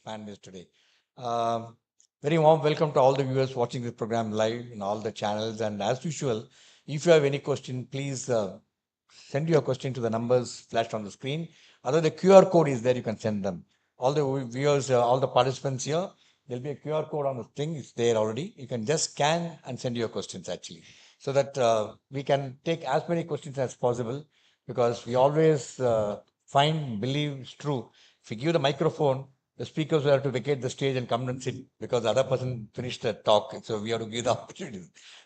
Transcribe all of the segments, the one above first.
panelists today. Very warm welcome to all the viewers watching this program live in all the channels. And as usual, if you have any question, please send your question to the numbers flashed on the screen. Other the QR code is there, you can send them. All the viewers, all the participants here, there'll be a QR code on the thing. It's there already. You can just scan and send your questions actually, so that we can take as many questions as possible, because we always believe it's true. If you give the microphone, the speakers will have to vacate the stage and come and sit because the other person finished the talk. So we have to give the opportunity.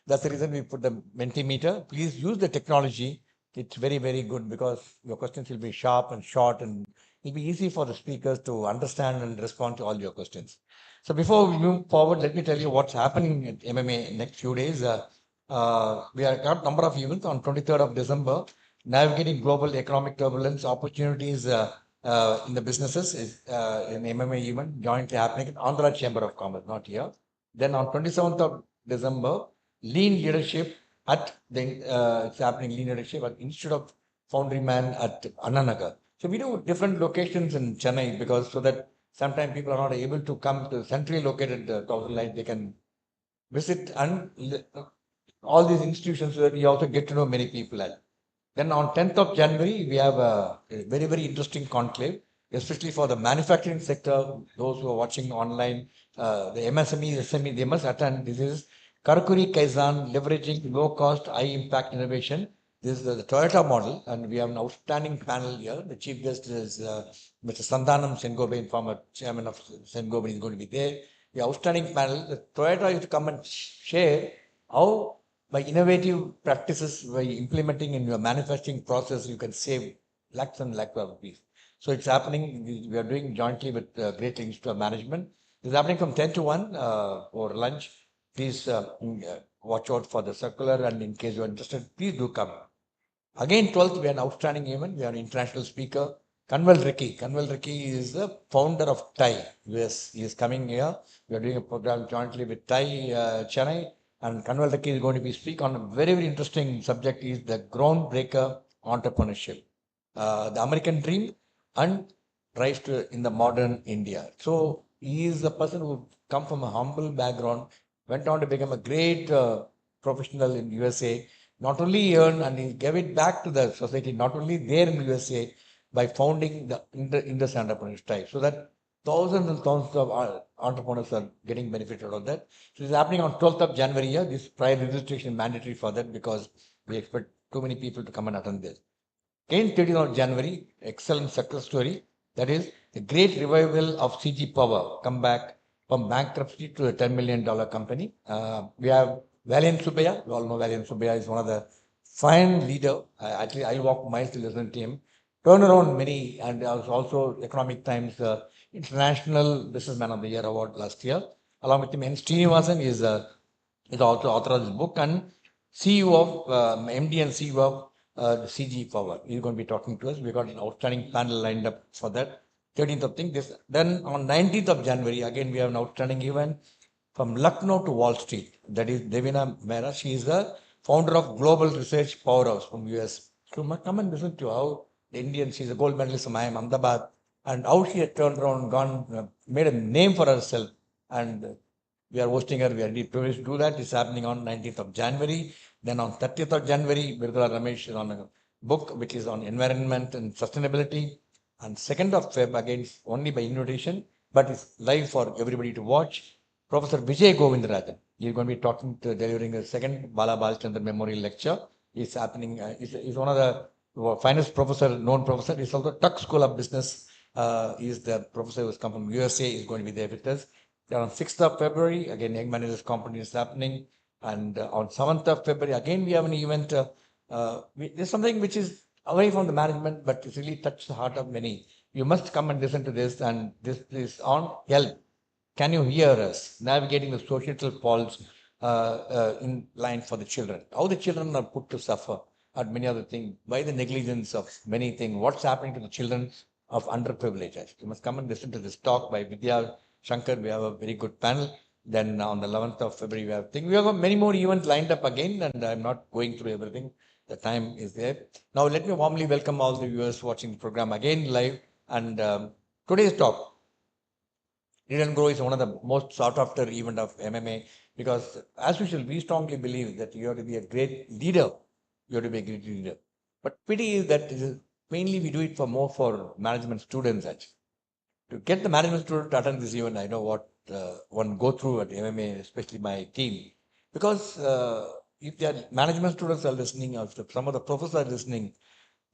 That's the reason we put the Mentimeter. Please use the technology. It's very, very good because your questions will be sharp and short, and it'll be easy for the speakers to understand and respond to all your questions. So before we move forward, let me tell you what's happening at MMA next few days. We have got a number of events on 23rd of December, navigating global economic turbulence, opportunities in the businesses is in MMA event jointly happening at Andhra Chamber of Commerce, not here. Then on 27th of December, Lean Leadership at the it's happening Lean Leadership at Institute of Foundry Man at Annanagar. So we do different locations in Chennai because so that sometimes people are not able to come to centrally located Thousand Line. They can visit and all these institutions so that you also get to know many people at. Then on 10th of January, we have a very, very interesting conclave, especially for the manufacturing sector. Those who are watching online, the MSME, SME, they must attend. This is Karakuri Kaizen, leveraging low cost, high impact innovation. This is the Toyota model, and we have an outstanding panel here. The chief guest is Mr. Sandhanam Sengobe, former chairman of Sengobe, is going to be there. The outstanding panel, the Toyota is to come and share how by innovative practices, by implementing in your manufacturing process, you can save lakhs and lakhs of rupees. So it's happening. We are doing jointly with Great Institute of Management. It's happening from 10 to 1 for lunch. Please watch out for the circular, and in case you're interested, please do come. Again, 12th, we have an outstanding event. We have an international speaker, Kanwal Ricky. Kanwal Ricky is the founder of TIE. Yes, he is coming here. We are doing a program jointly with TIE Chennai. And Kanwal Ricky is going to be speaking on a very, very interesting subject, is the groundbreaker entrepreneurship, the American dream and rise to in the modern India. So he is a person who come from a humble background, went on to become a great professional in USA. Not only earned, and he gave it back to the society, not only there in USA, by founding the Indus Entrepreneurs Tribe, so that thousands and thousands of entrepreneurs are getting benefited out of that. So it's happening on 12th of January here. This prior registration mandatory for that because we expect too many people to come and attend this. Again, 13th of January, excellent success story. That is the great revival of CG Power, come back from bankruptcy to a $10 million company. We have Valiant Subbiah. You all know Valiant Subbiah is one of the fine leader. Actually, I walk miles to listen to him. Turn around many, and was also Economic Times International Businessman of the Year award last year. Along with him, N. Srinivasan is also author of this book and CEO of MD and CEO of CG Power. He's going to be talking to us. We've got an outstanding panel lined up for that. 13th of this. Then on 19th of January, again, we have an outstanding event from Lucknow to Wall Street. That is Devina Mehra. She is the founder of Global Research Powerhouse from US. So come and listen to how the Indian, she's a gold medalist from IIM Ahmedabad, and how she had turned around, gone, made a name for herself. And we are hosting her. We are really privileged to do that. It's happening on 19th of January. Then on 30th of January, Birdula Ramesh is on a book which is on environment and sustainability. And 2nd of Feb, again, only by invitation, but it's live for everybody to watch. Professor Vijay Govindarajan. He's going to be delivering the second Bala Balchandra Memorial Lecture. It's happening. He's one of the finest known professor. He's also Tuck School of Business. He's the professor who's come from USA. He's going to be there with us. Then on 6th of February, again, Young Managers Company is happening. And on 7th of February, again, we have an event. There's something which is away from the management, but it's really touched the heart of many. You must come and listen to this. And this is on health. Can you hear us? Navigating the societal pulse in line for the children. How the children are put to suffer and many other things by the negligence of many things. What's happening to the children of underprivileged? You must come and listen to this talk by Vidya Shankar. We have a very good panel. Then on the 11th of February, we have many more events lined up again, and I'm not going through everything. The time is there. Now, let me warmly welcome all the viewers watching the program again live. And today's talk, Lead and Grow is one of the most sought after event of MMA because, as usual, we strongly believe that you have to be a great leader. You have to be a great leader. But pity is that mainly we do it for more for management students actually. To get the management student to attend this event, I know what one go through at MMA, especially my team, because if the management students are listening, or if some of the professors are listening,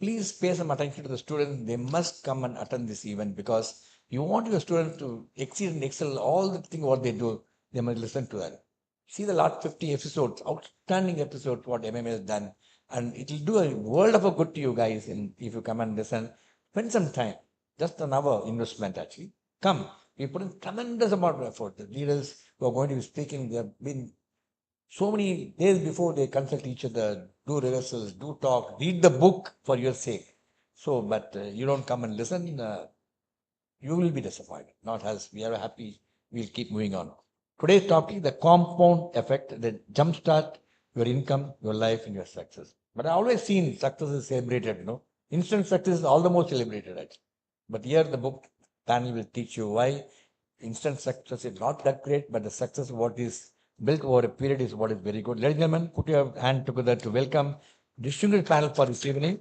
please pay some attention to the students. They must come and attend this event because you want your students to exceed and excel all the things what they do. They must listen to that. See the last 50 episodes, outstanding episodes what MMA has done, and it will do a world of a good to you guys. And if you come and listen, spend some time, just an hour investment actually. Come, we put in tremendous amount of effort. The leaders who are going to be speaking, they have been so many days before they consult each other, do rehearsals, do talk, read the book for your sake. So, but you don't come and listen, you will be disappointed. Not as we are happy, we'll keep moving on. Today's topic, the compound effect that jumpstart your income, your life, and your success. But I always seen success is celebrated, Instant success is all the more celebrated, actually. But here the book panel will teach you why instant success is not that great, but the success what is built over a period is what is very good. Ladies and gentlemen, put your hand together to welcome distinguished panel for this evening,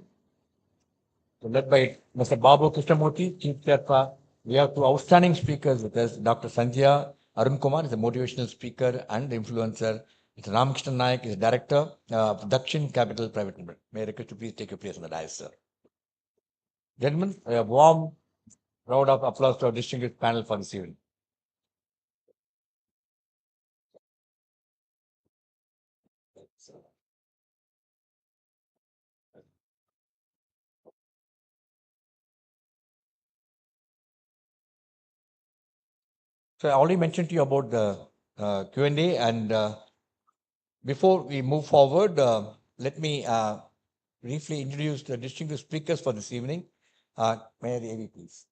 led by Mr. Babu Krishnamoorthy, Chief Sherpa. We have two outstanding speakers with us. Dr. Sandhya Arunkumar is a motivational speaker and influencer. Mr. Ramakrishnan Nayak is Director of Dakshin Capital Private Ltd. May I request you please take your place on the dais, sir. Gentlemen, a warm round of applause to our distinguished panel for this evening. So I already mentioned to you about the Q&A, and before we move forward, let me briefly introduce the distinguished speakers for this evening. May I have the AV, please?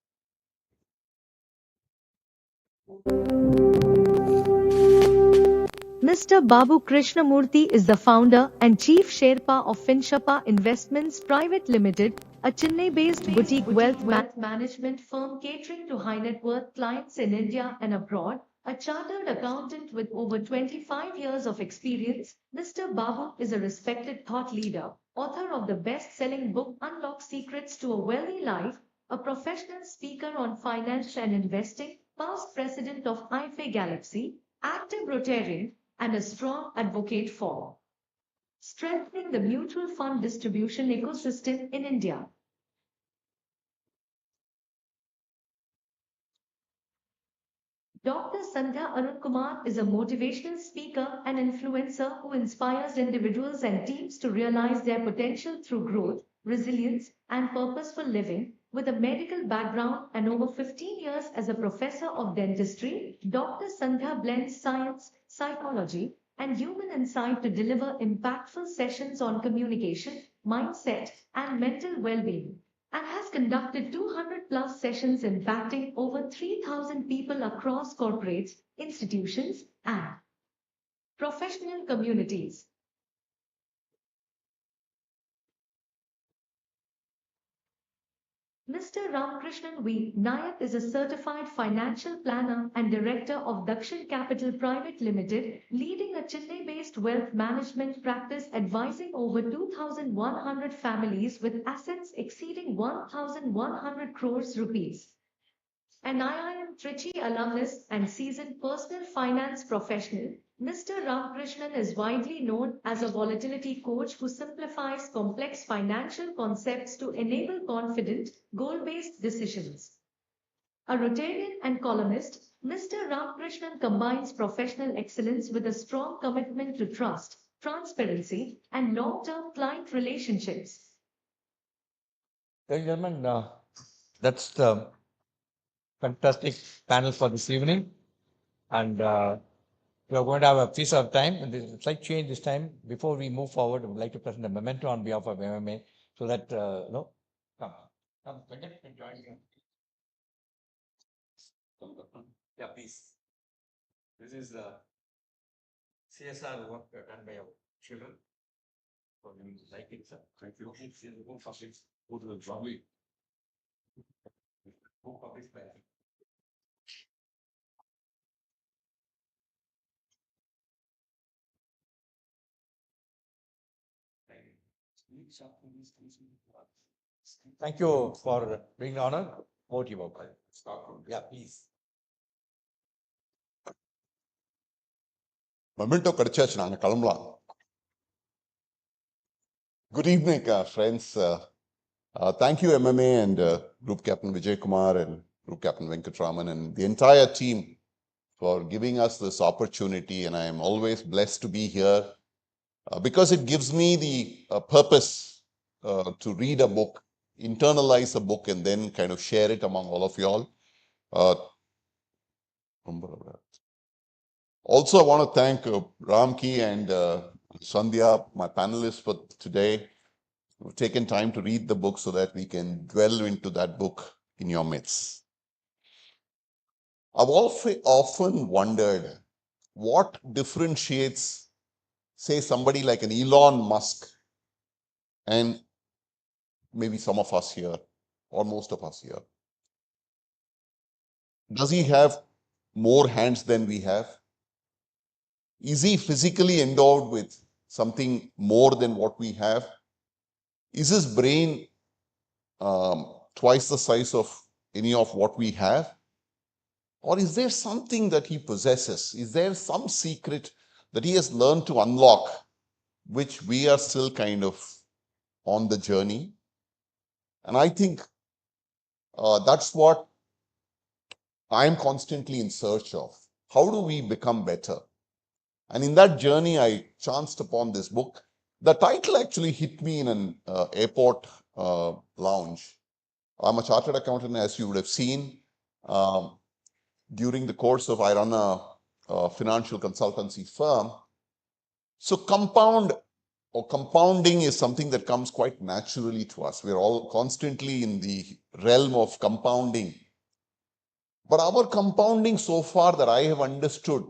Mr. Babu Krishnamoorthy is the founder and chief Sherpa of Finsherpa Investments Pvt Ltd, a Chennai-based boutique wealth management firm catering to high net worth clients in India and abroad. A chartered accountant with over 25 years of experience, Mr. Babu is a respected thought leader, author of the best-selling book Unlock Secrets to a Wealthy Life, a professional speaker on finance and investing, past president of IFA Galaxy, active Rotarian, and a strong advocate for strengthening the mutual fund distribution ecosystem in India. Dr. Sandhya Arunkumar is a motivational speaker and influencer who inspires individuals and teams to realize their potential through growth, resilience, and purposeful living. With a medical background and over 15 years as a professor of dentistry, Dr. Sandhya blends science, psychology, and human insight to deliver impactful sessions on communication, mindset, and mental well-being, and has conducted 200 plus sessions impacting over 3,000 people across corporates, institutions, and professional communities. Mr. Ramakrishnan Nayak is a certified financial planner and director of Dakshin Capital Private Ltd, leading a Chennai-based wealth management practice advising over 2,100 families with assets exceeding 1,100 crores rupees. An IIM Trichy alumnus and seasoned personal finance professional, Mr. Ramakrishnan is widely known as a volatility coach who simplifies complex financial concepts to enable confident, goal-based decisions. A Rotarian and columnist, Mr. Ramakrishnan combines professional excellence with a strong commitment to trust, transparency, and long-term client relationships. Ladies and gentlemen, that's the fantastic panel for this evening. And we are going to have a piece of time, and there's a slight change this time. Before we move forward, I would like to present a memento on behalf of MMA so that, come, Venkat, you can join me. Yeah, please. This is the CSR work done by our children. So you like it, sir. Thank you. Who published? Who to the job? Who published by? Thank you for being the honor. Over to you, Babu. Yeah, please. Memento Kadichachu, நாங்க கிளம்பலாம். Good evening, friends. Thank you, MMA and Group Captain Vijay Kumar and Group Captain Venkatraman and the entire team for giving us this opportunity. And I am always blessed to be here because it gives me the purpose to read a book, internalize a book, and then kind of share it among all of y'all. Also, I want to thank Ramki and Sandhya, my panelists for today. We've taken time to read the book so that we can dwell into that book in your midst. I've often wondered what differentiates, say, somebody like an Elon Musk and maybe some of us here, or most of us here. Does he have more hands than we have? Is he physically endowed with something more than what we have? Is his brain twice the size of any of what we have? Or is there something that he possesses? Is there some secret that he has learned to unlock, which we are still kind of on the journey? And I think that's what I'm constantly in search of. How do we become better? And in that journey, I chanced upon this book. The title actually hit me in an airport lounge. I'm a chartered accountant, as you would have seen. During the course of, I run a financial consultancy firm. So compounding is something that comes quite naturally to us. We're all constantly in the realm of compounding. But our compounding so far that I have understood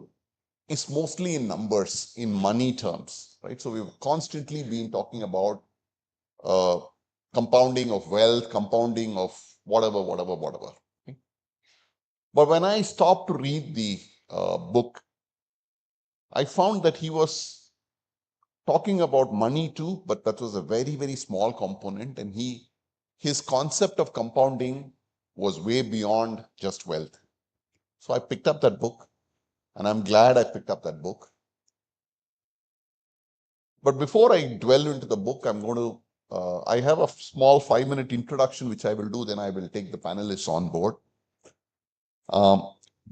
is mostly in numbers, in money terms, right? So we've constantly been talking about compounding of wealth, compounding of whatever. Okay? But when I stopped to read the book, I found that he was talking about money too, but that was a very, very small component. And his concept of compounding was way beyond just wealth. So I picked up that book, and I'm glad I picked up that book. But before I dwell into the book, I'm going to, I have a small 5-minute introduction, which I will do, then I will take the panelists on board.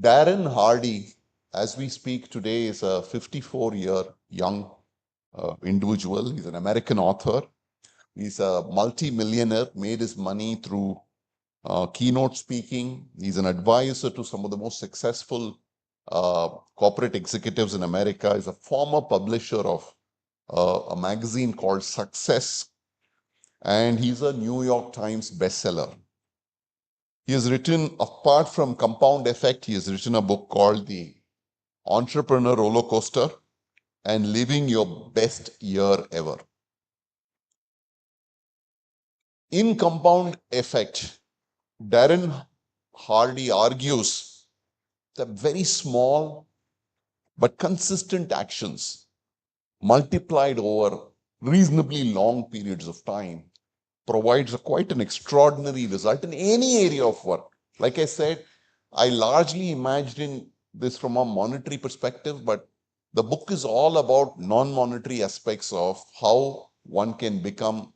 Darren Hardy, as we speak today, is a 54-year young individual. He's an American author. He's a multi-millionaire, made his money through keynote speaking. He's an advisor to some of the most successful corporate executives in America. He's a former publisher of a magazine called Success, and he's a New York Times bestseller. He has written, apart from Compound Effect, he has written a book called The Entrepreneur Roller Coaster and Living Your Best Year Ever. In Compound Effect, Darren Hardy argues that very small but consistent actions multiplied over reasonably long periods of time provides quite an extraordinary result in any area of work. Like I said, I largely imagine this from a monetary perspective, but the book is all about non-monetary aspects of how one can become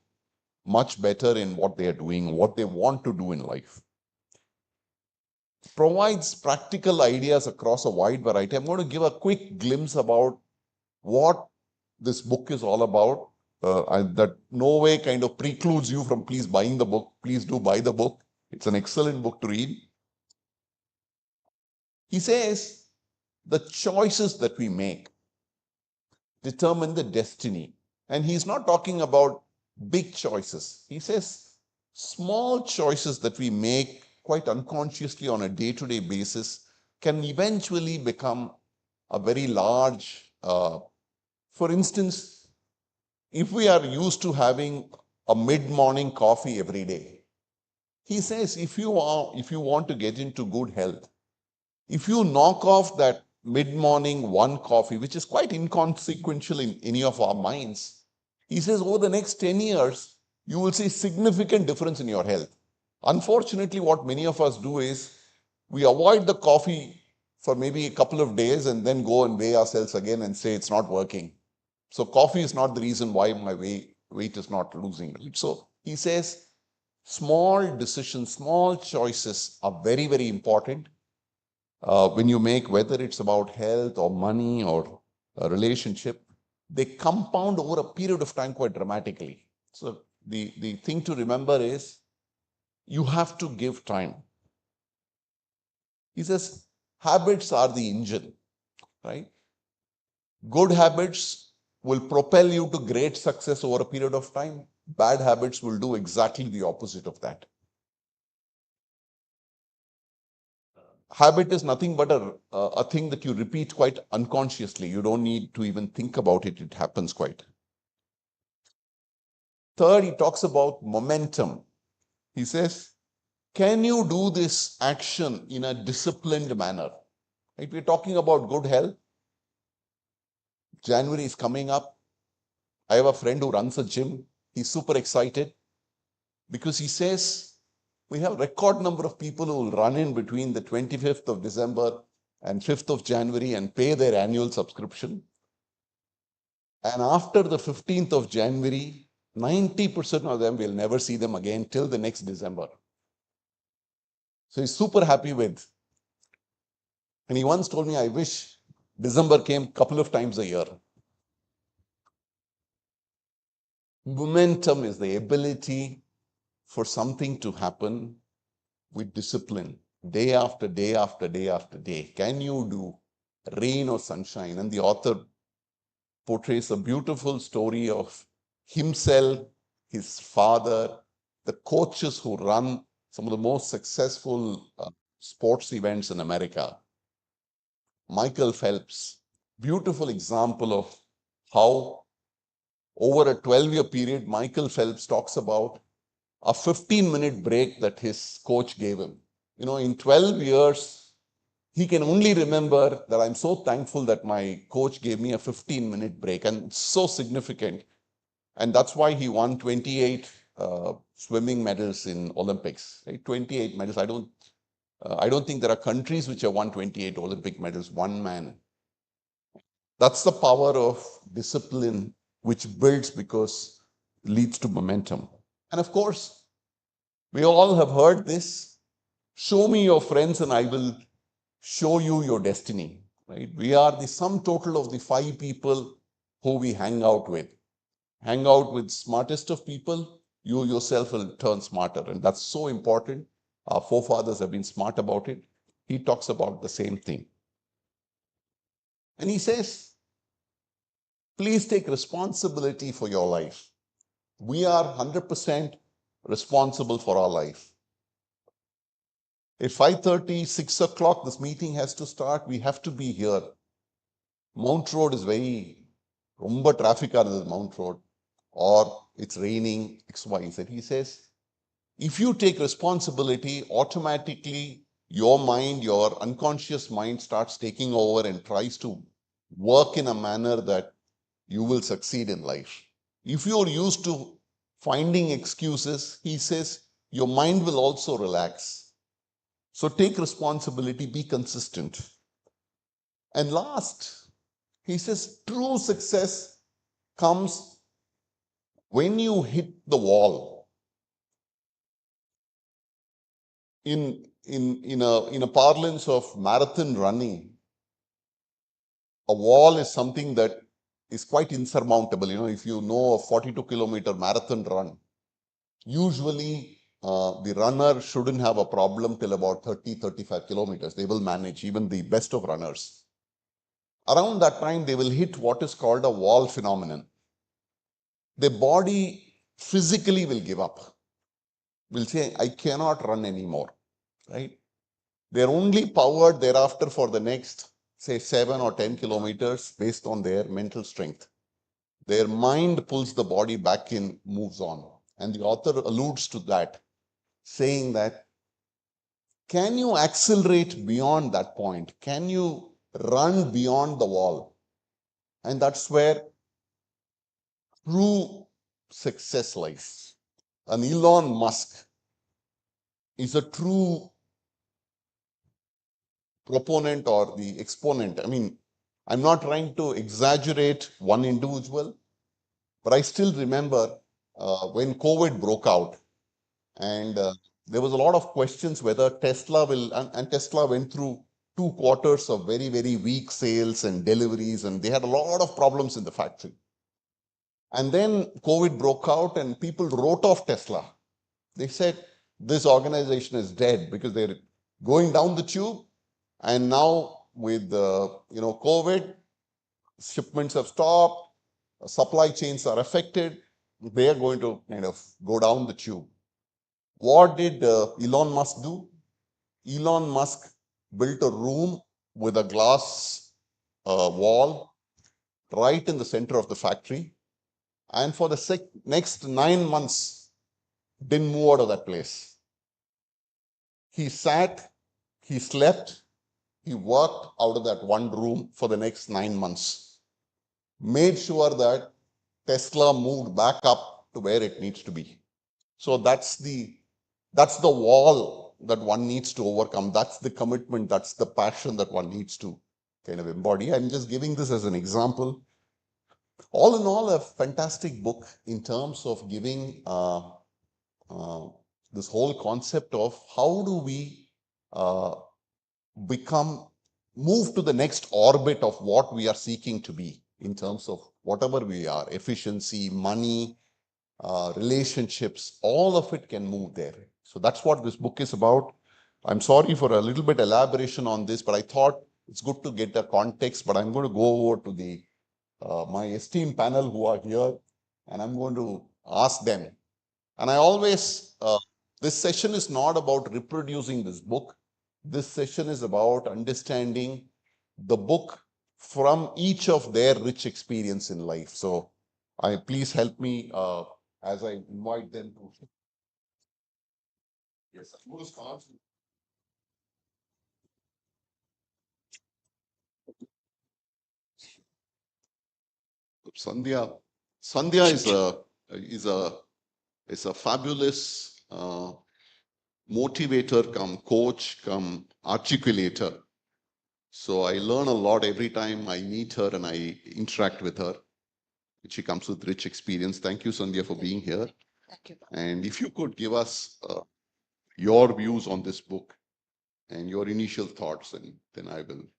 much better in what they are doing, what they want to do in life. Provides practical ideas across a wide variety. I'm going to give a quick glimpse about what this book is all about. That no way kind of precludes you from please buying the book. Please do buy the book. It's an excellent book to read. He says the choices that we make determine the destiny. And he's not talking about big choices. He says small choices that we make quite unconsciously on a day-to-day basis can eventually become a very large, for instance, if we are used to having a mid-morning coffee every day, he says if you want to get into good health, if you knock off that mid-morning one coffee, which is quite inconsequential in any of our minds, He says over the next 10 years, you will see significant difference in your health. Unfortunately, what many of us do is we avoid the coffee for maybe a couple of days and then go and weigh ourselves again and say it's not working. So coffee is not the reason why my weight is not losing. So he says small decisions, small choices are very, very important when you make, whether it's about health or money or a relationship. They compound over a period of time quite dramatically. So the thing to remember is you have to give time. He says habits are the engine, right? Good habits will propel you to great success over a period of time. Bad habits will do exactly the opposite of that. Habit is nothing but a thing that you repeat quite unconsciously. You don't need to even think about it. It happens quite. Third, he talks about momentum. He says, can you do this action in a disciplined manner? Right? We're talking about good health. January is coming up. I have a friend who runs a gym. He's super excited because he says we have a record number of people who will run in between the 25th of December and 5th of January and pay their annual subscription. And after the 15th of January, 90% of them will never see them again till the next December. So he's super happy with. And he once told me, I wish December came a couple of times a year. Momentum is the ability for something to happen with discipline, day after day after day after day. Can you do rain or sunshine? And the author portrays a beautiful story of himself, his father, the coaches who run some of the most successful sports events in America. Michael Phelps, beautiful example of how over a 12-year period, Michael Phelps talks about a 15-minute break that his coach gave him. You know, in 12 years, he can only remember that I'm so thankful that my coach gave me a 15-minute break, and it's so significant. And that's why he won 28 swimming medals in Olympics. Right? 28 medals. I don't think there are countries which have won 28 Olympic medals. One man. That's the power of discipline, which builds because it leads to momentum. And of course, we all have heard this. Show me your friends and I will show you your destiny. Right? We are the sum total of the 5 people who we hang out with. Hang out with smartest of people, you yourself will turn smarter. And that's so important. Our forefathers have been smart about it. He talks about the same thing. And he says, please take responsibility for your life. We are 100% responsible for our life. At 5:30, 6 o'clock, this meeting has to start. We have to be here. Mount Road is rumba traffic on Mount Road, or it's raining, X, Y, Z. He says, if you take responsibility, automatically your mind, your unconscious mind starts taking over and tries to work in a manner that you will succeed in life. If you're used to finding excuses, he says, your mind will also relax. So take responsibility, be consistent. And last, he says, true success comes when you hit the wall. In a parlance of marathon running, a wall is something that is quite insurmountable. You know, if you know a 42-kilometer marathon run, usually the runner shouldn't have a problem till about 30-35 kilometers. They will manage, even the best of runners. Around that time, they will hit what is called a wall phenomenon. Their body physically will give up. Will say, I cannot run anymore, right? They're only powered thereafter for the next, say, 7 or 10 kilometers based on their mental strength. Their mind pulls the body back in, moves on. And the author alludes to that, saying that, can you accelerate beyond that point? Can you run beyond the wall? And that's where true success lies. An Elon Musk is a true proponent or the exponent. I mean, I'm not trying to exaggerate one individual, but I still remember when COVID broke out, and there was a lot of questions whether Tesla will, and Tesla went through 2 quarters of very, very weak sales and deliveries, and they had a lot of problems in the factory. And then COVID broke out, and people wrote off Tesla. They said this organization is dead because they're going down the tube. And now with COVID, shipments have stopped, supply chains are affected. They are going to kind of go down the tube. What did Elon Musk do? Elon Musk built a room with a glass wall right in the center of the factory, and for the next 9 months didn't move out of that place. He sat, he slept, he worked out of that one room for the next 9 months, made sure that Tesla moved back up to where it needs to be. So that's the wall that one needs to overcome. That's the commitment, that's the passion that one needs to kind of embody. I'm just giving this as an example. All in all, a fantastic book in terms of giving this whole concept of how do we move to the next orbit of what we are seeking to be in terms of whatever we are, efficiency, money, relationships, all of it can move there. So that's what this book is about. I'm sorry for a little bit elaboration on this, but I thought it's good to get the context. But I'm going to go over to the my esteemed panel who are here, and I'm going to ask them. And I always, this session is not about reproducing this book. This session is about understanding the book from each of their rich experience in life. So please help me as I invite them to. Yes, I'm going to start. Sandhya is a fabulous motivator, come coach, come articulator. So I learn a lot every time I meet her and I interact with her. She comes with rich experience. Thank you, Sandhya, for being here. Thank you. And if you could give us your views on this book and your initial thoughts, and then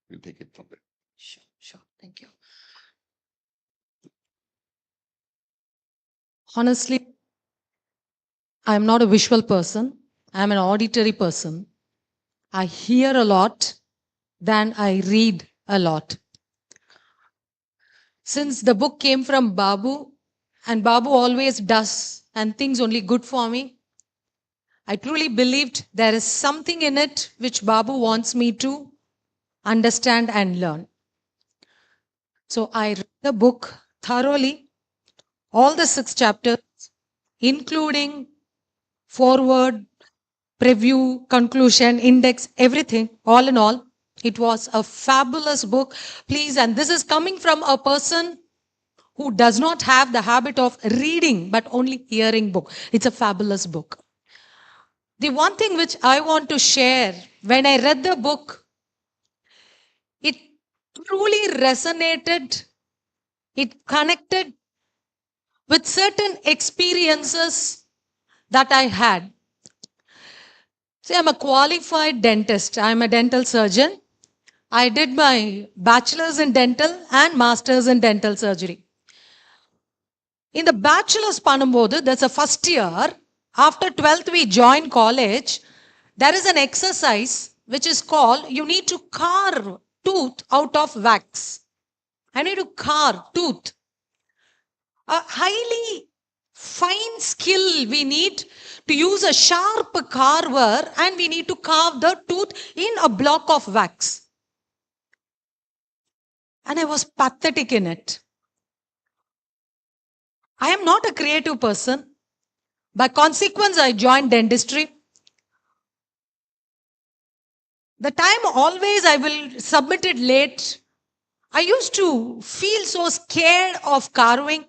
we'll take it from there. Sure. Thank you. Honestly, I'm not a visual person. I'm an auditory person. I hear a lot than I read a lot. Since the book came from Babu, and Babu always does and thinks only good for me, I truly believed there is something in it which Babu wants me to understand and learn. So I read the book thoroughly, all the 6 chapters, including forward, preview, conclusion, index, everything, all in all. It was a fabulous book. Please, and this is coming from a person who does not have the habit of reading, but only hearing book. It's a fabulous book. The one thing which I want to share, when I read the book, it truly resonated, it connected with certain experiences that I had. See, I'm a qualified dentist. I'm a dental surgeon. I did my bachelor's in dental and master's in dental surgery. In the bachelor's Panambodu, there's a first year. After 12th, we join college. There is an exercise which is called, you need to carve tooth out of wax. I need to carve tooth. A highly fine skill we need to use a sharp carver, and we need to carve the tooth in a block of wax. And I was pathetic in it. I am not a creative person. By consequence, I joined dentistry. The time always I will submit it late. I used to feel so scared of carving.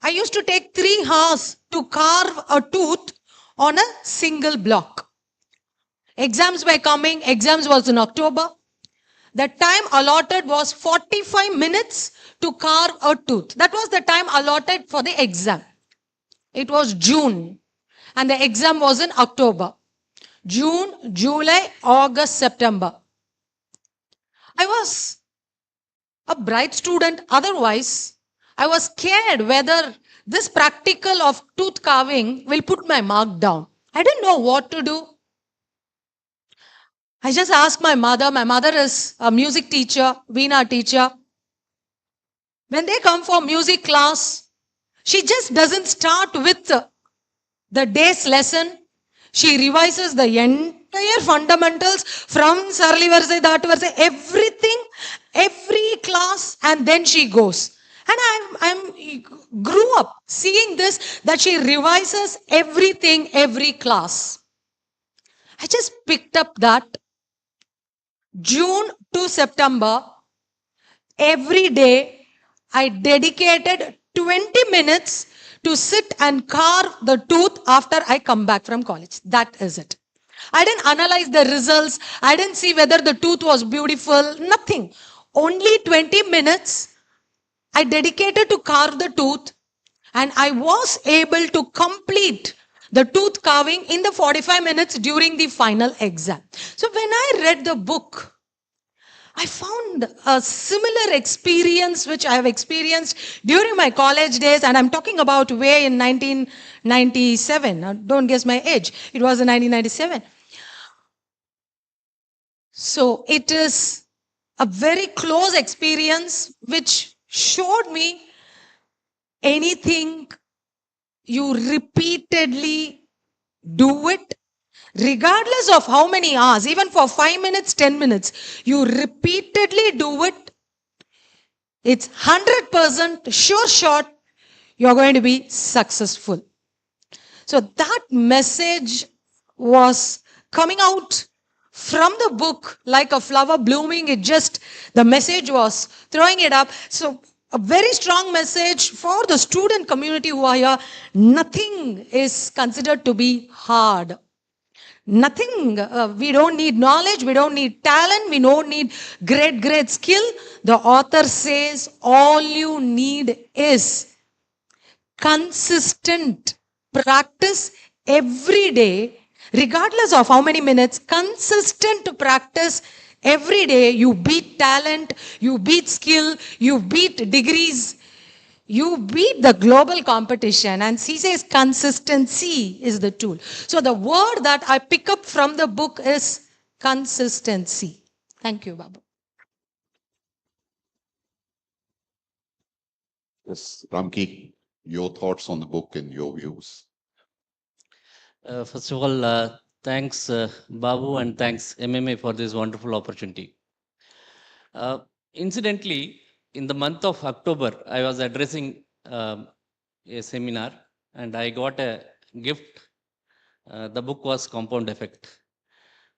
I used to take 3 hours to carve a tooth on a single block. Exams were coming. Exams was in October. The time allotted was 45 minutes to carve a tooth. That was the time allotted for the exam. It was June and the exam was in October. June, July, August, September. I was a bright student. Otherwise, I was scared whether this practical of tooth carving will put my mark down. I didn't know what to do. I just asked my mother. My mother is a music teacher, Veena teacher. When they come for music class, she just doesn't start with the day's lesson. She revises the entire fundamentals from Sarli Varse, Dhat Varse, everything, every class, and then she goes. And I grew up seeing this, that she revises everything, every class. I just picked up that June to September, every day, I dedicated 20 minutes to sit and carve the tooth after I come back from college. That is it. I didn't analyze the results. I didn't see whether the tooth was beautiful. Nothing. Only 20 minutes I dedicated to carve the tooth, and I was able to complete the tooth carving in the 45 minutes during the final exam. So when I read the book, I found a similar experience which I have experienced during my college days, and I'm talking about way in 1997. Now, don't guess my age. It was in 1997. So it is a very close experience which showed me anything you repeatedly do it, regardless of how many hours, even for 5 minutes, 10 minutes, you repeatedly do it, it's 100% sure shot you're going to be successful. So that message was coming out from the book like a flower blooming. The message was throwing it up. So a very strong message for the student community who are here. Nothing is considered to be hard. Nothing. We don't need knowledge. We don't need talent. We don't need great skill. The author says all you need is consistent practice every day, regardless of how many minutes. Consistent practice every day. You beat talent, you beat skill, you beat degrees, you beat the global competition. And he says consistency is the tool. So the word that I pick up from the book is consistency. Thank you, Babu. Yes, Ramki, your thoughts on the book and your views. First of all, thanks Babu and thanks MMA for this wonderful opportunity. Incidentally, in the month of October, I was addressing a seminar and I got a gift. The book was Compound Effect.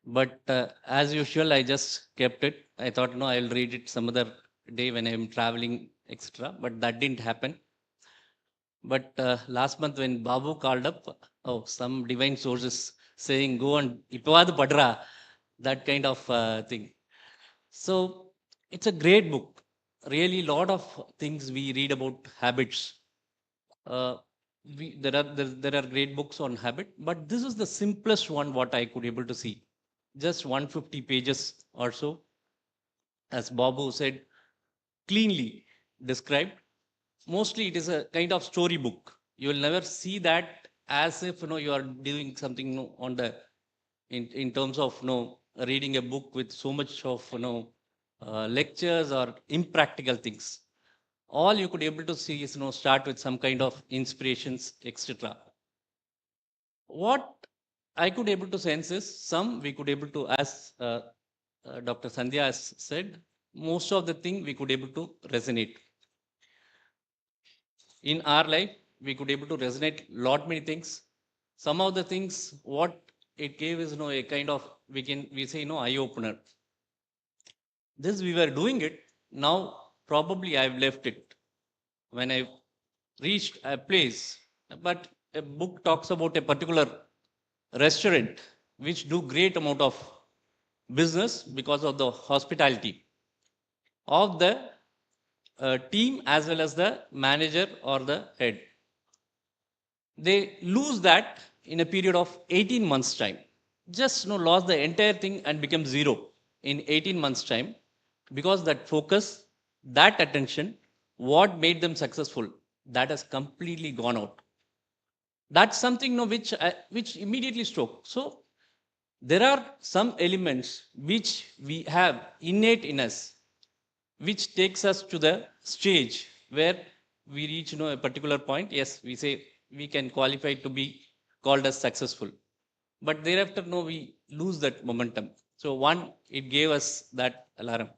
But as usual, I just kept it. I thought, no, I'll read it some other day when I'm traveling, etc. But that didn't happen. But last month when Babu called up, some divine sources saying, go on, Ipavad Padra, that kind of thing. So it's a great book. Really, lot of things we read about habits. There are great books on habit, but this is the simplest one what I could able to see. Just 150 pages or so, as Babu said, cleanly described. Mostly it is a kind of story book. You will never see that as if you are doing something on the in terms of reading a book with so much of lectures or impractical things. All you could able to see is start with some kind of inspirations, etc. What I could able to sense is some we could able to, as Dr. Sandhya has said, most of the thing we could able to resonate. In our life, we could able to resonate lot many things. Some of the things what it gave is a kind of we say eye opener. This we were doing it. Now probably I've left it. When I reached a place, but a book talks about a particular restaurant which do great amount of business because of the hospitality of the team as well as the manager or the head. They lose that in a period of 18 months time. Just lost the entire thing and become zero in 18 months time, because that focus, that attention, what made them successful, that has completely gone out. That's something which immediately struck. So there are some elements which we have innate in us, which takes us to the stage where we reach a particular point. Yes, we say we can qualify to be called as successful, but thereafter we lose that momentum. So one, it gave us that alarm,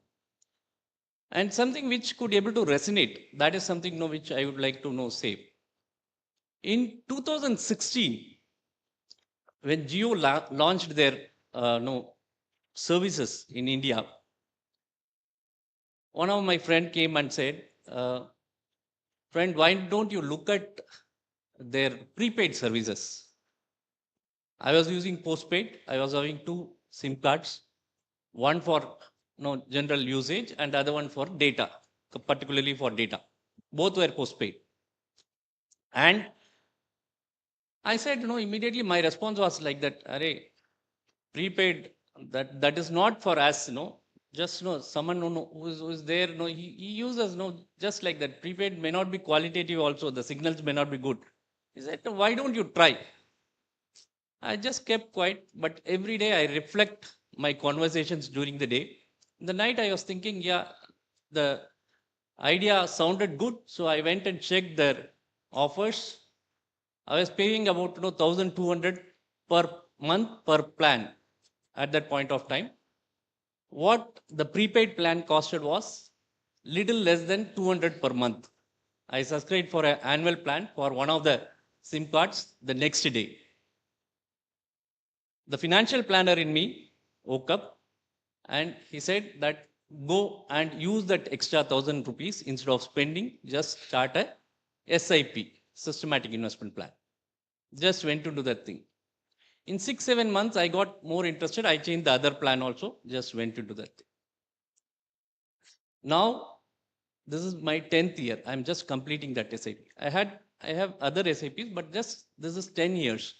and something which could able to resonate, that is something which I would like to say. In 2016, when Jio launched their services in India, one of my friend came and said, friend, why don't you look at their prepaid services? I was using postpaid. I was having two SIM cards, one for general usage and other one for data, particularly for data. Both were postpaid. And I said, immediately my response was like that, Array, prepaid, that is not for us, just someone who is there, he uses just like that. Prepaid may not be qualitative also, the signals may not be good. He said, why don't you try? I just kept quiet, but every day I reflect my conversations during the day. In the night I was thinking, yeah, the idea sounded good, so I went and checked their offers. I was paying about 1,200 per month per plan at that point of time. What the prepaid plan costed was little less than 200 per month. I subscribed for an annual plan for one of the SIM cards the next day. The financial planner in me woke up and he said that go and use that extra 1,000 rupees instead of spending, just start a SIP, systematic investment plan. Just went to do that thing. In 6-7 months, I got more interested. I changed the other plan also, just went into that thing. Now, this is my 10th year. I'm just completing that SIP. I have other SIPs, but just this is 10 years.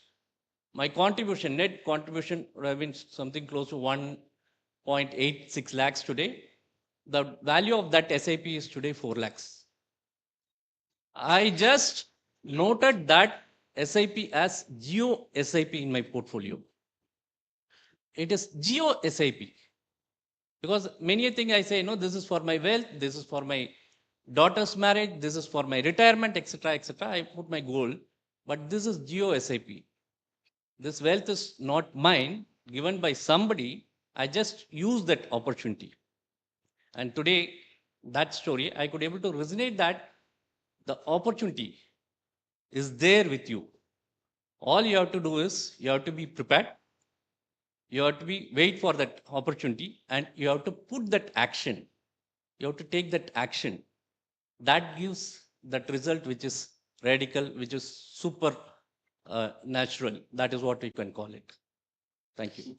My contribution, net contribution would have been something close to 1.86 lakhs today. The value of that SIP is today 4 lakhs. I just noted that SIP as Geo SIP in my portfolio. It is Geo SIP. Because many a thing I say, this is for my wealth, this is for my daughter's marriage, this is for my retirement, etc., etc. I put my goal, but this is Geo SIP. This wealth is not mine, given by somebody. I just use that opportunity. And today, that story, I could able to resonate that the opportunity is there with you. All you have to do is you have to be prepared. You have to wait for that opportunity, and you have to put that action. You have to take that action. That gives that result which is radical, which is super natural. That is what we can call it. Thank you.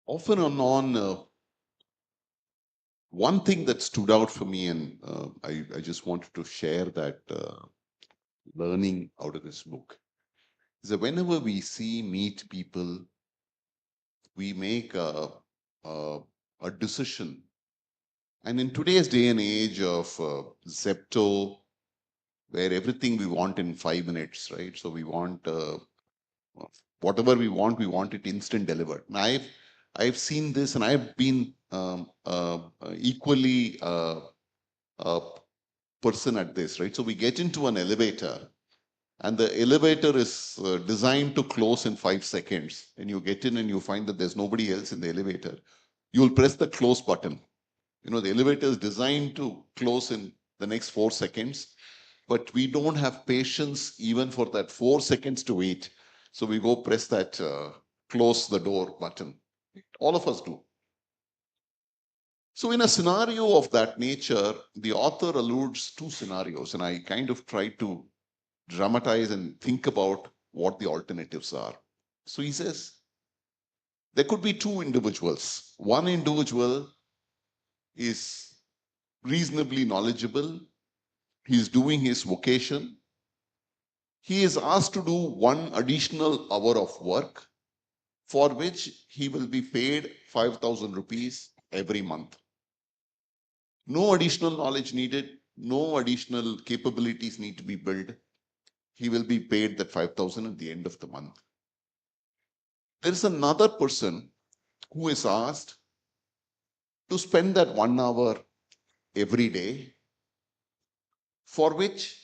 Off and on, one thing that stood out for me, and I just wanted to share that learning out of this book, is that whenever we meet people, we make a decision. And in today's day and age of Zepto, where everything we want in 5 minutes, right? So we want whatever we want it instant delivered. And I've seen this, and I've been equally a person at this, right? So we get into an elevator, and the elevator is designed to close in 5 seconds. And you get in and you find that there's nobody else in the elevator. You'll press the close button. The elevator is designed to close in the next 4 seconds, but we don't have patience even for that 4 seconds to wait. So we go press that close the door button. All of us do. So in a scenario of that nature, the author alludes two scenarios, and I kind of try to dramatize and think about what the alternatives are. So he says, there could be two individuals. One individual is reasonably knowledgeable. He's doing his vocation. He is asked to do one additional hour of work for which he will be paid 5,000 rupees every month. No additional knowledge needed, no additional capabilities need to be built. He will be paid that 5,000 at the end of the month. There is another person who is asked to spend that 1 hour every day, for which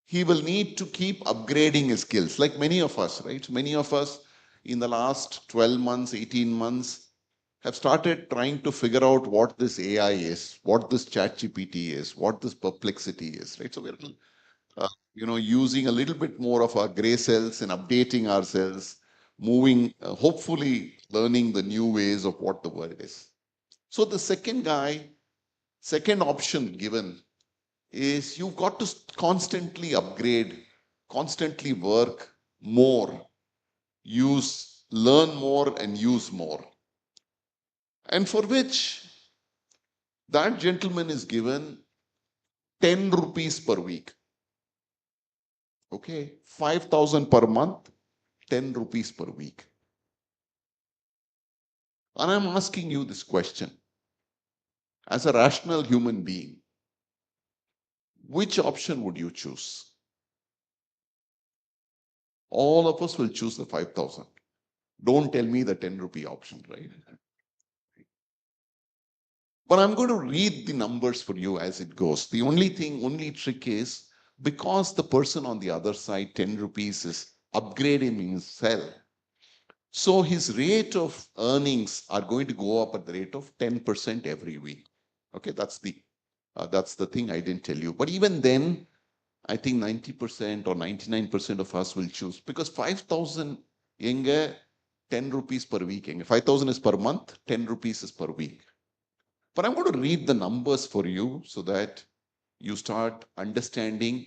he will need to keep upgrading his skills, like many of us, right? Many of us in the last 12 months, 18 months have started trying to figure out what this AI is, what this ChatGPT is, what this perplexity is, right? So we're using a little bit more of our gray cells and updating ourselves, moving, hopefully learning the new ways of what the world is. So the second option given is you've got to constantly upgrade, constantly work more, learn more and use more. And for which that gentleman is given 10 rupees per week. Okay, 5,000 per month, 10 rupees per week. And I'm asking you this question. As a rational human being, which option would you choose? All of us will choose the 5,000. Don't tell me the 10 rupee option, right? But I'm going to read the numbers for you as it goes. The only trick is, because the person on the other side, 10 rupees, is upgrading himself. So his rate of earnings are going to go up at the rate of 10% every week. Okay, that's the thing I didn't tell you. But even then, I think 90% or 99% of us will choose, because 5,000 enga 10 rupees per week. 5,000 is per month, 10 rupees is per week. But I'm going to read the numbers for you so that you start understanding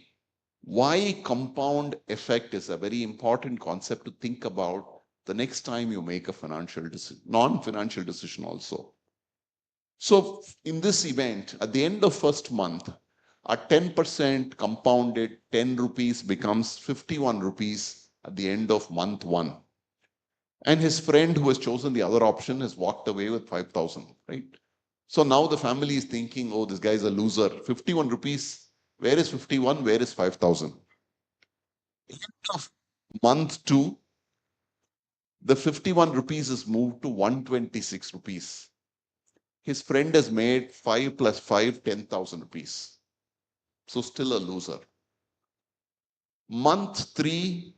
why compound effect is a very important concept to think about the next time you make a non-financial decision also. So in this event, at the end of first month, a 10% compounded 10 rupees becomes 51 rupees at the end of month 1. And his friend who has chosen the other option has walked away with 5,000, right? So now the family is thinking, oh, this guy is a loser. 51 rupees, where is 51? Where is 5,000? End of month 2, the 51 rupees is moved to 126 rupees. His friend has made 5 plus 5, 10,000 rupees. So still a loser. Month 3,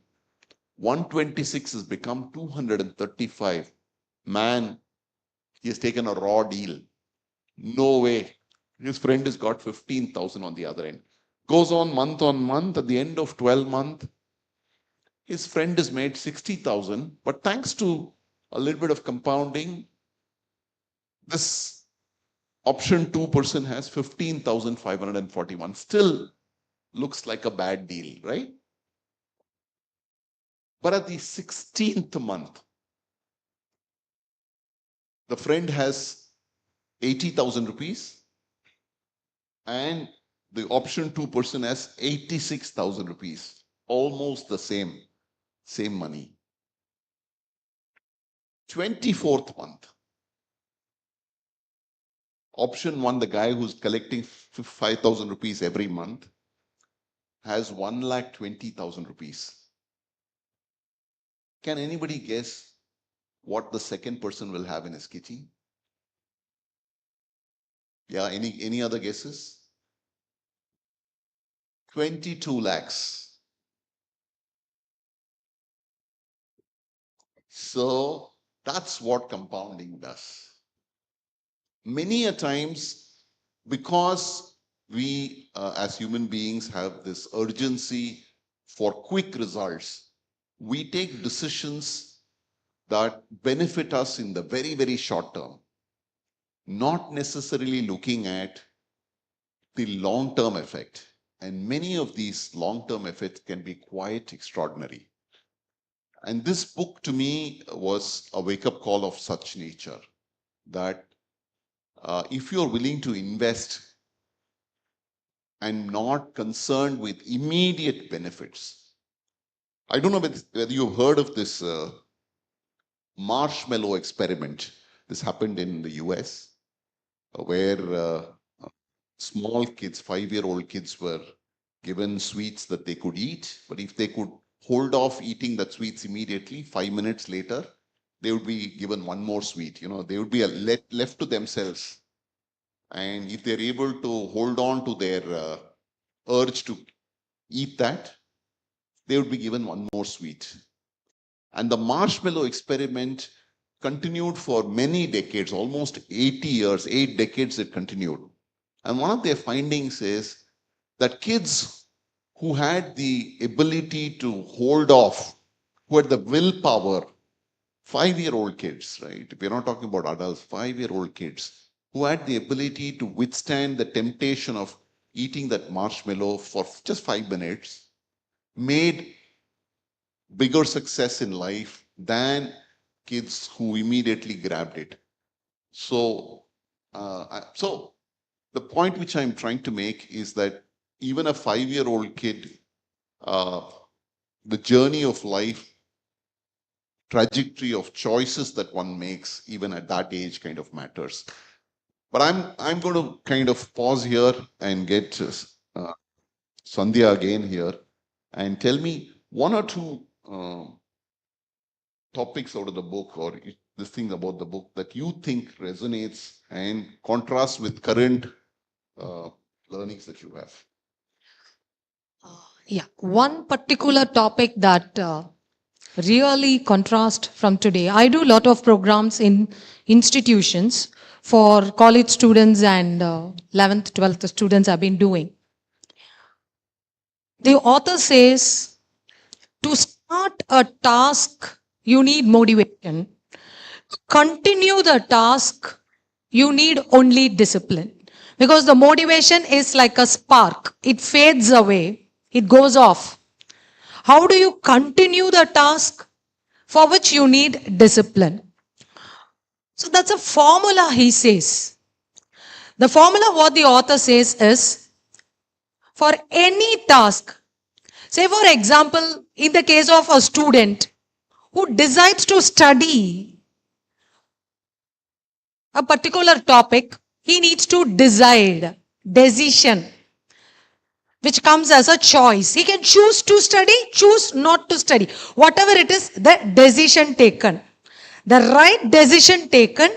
126 has become 235. Man, he has taken a raw deal. No way. His friend has got 15,000 on the other end. Goes on month. At the end of 12 months, his friend has made 60,000. But thanks to a little bit of compounding, this option 2 person has 15,541. Still looks like a bad deal, right? But at the 16th month, the friend has 80,000 rupees and the option 2 person has 86,000 rupees. Almost the same money. 24th month. Option 1, the guy who's collecting 5,000 rupees every month, has 1,20,000 rupees. Can anybody guess what the second person will have in his kitty? Yeah, any other guesses? 22 lakhs. So that's what compounding does. Many a times, because we as human beings have this urgency for quick results, we take decisions that benefit us in the very, very short term. not necessarily looking at the long-term effect. And many of these long-term effects can be quite extraordinary. And this book to me was a wake-up call of such nature that if you're willing to invest and not concerned with immediate benefits, I don't know whether you've heard of this marshmallow experiment. This happened in the US, where small kids, 5-year-old kids, were given sweets that they could eat, but if they could hold off eating that sweets immediately, 5 minutes later, they would be given one more sweet. They would be left to themselves. And if they're able to hold on to their urge to eat that, they would be given one more sweet. And the marshmallow experiment continued for many decades, almost 80 years, 8 decades it continued. And one of their findings is that kids who had the ability to hold off, who had the willpower, 5-year-old kids, right? We're not talking about adults, 5-year-old kids, who had the ability to withstand the temptation of eating that marshmallow for just 5 minutes, made bigger success in life than kids who immediately grabbed it. So the point which I'm trying to make is that even a 5-year-old kid, the journey of life, trajectory of choices that one makes, even at that age, kind of matters. But I'm going to kind of pause here and get Sandhya again here and tell me one or two topics out of the book, or this thing about the book that you think resonates and contrasts with current learnings that you have. Yeah, one particular topic that really contrast from today. I do a lot of programs in institutions for college students and 11th, 12th students I've been doing. The author says to start a task, you need motivation. To continue the task, you need only discipline. Because the motivation is like a spark. It fades away. It goes off. How do you continue the task? For which you need discipline. So that's a formula, he says. The formula, what the author says is, for any task, say for example, in the case of a student who decides to study a particular topic, he needs to decide, decision, which comes as a choice. He can choose to study, choose not to study. Whatever it is, the decision taken. The right decision taken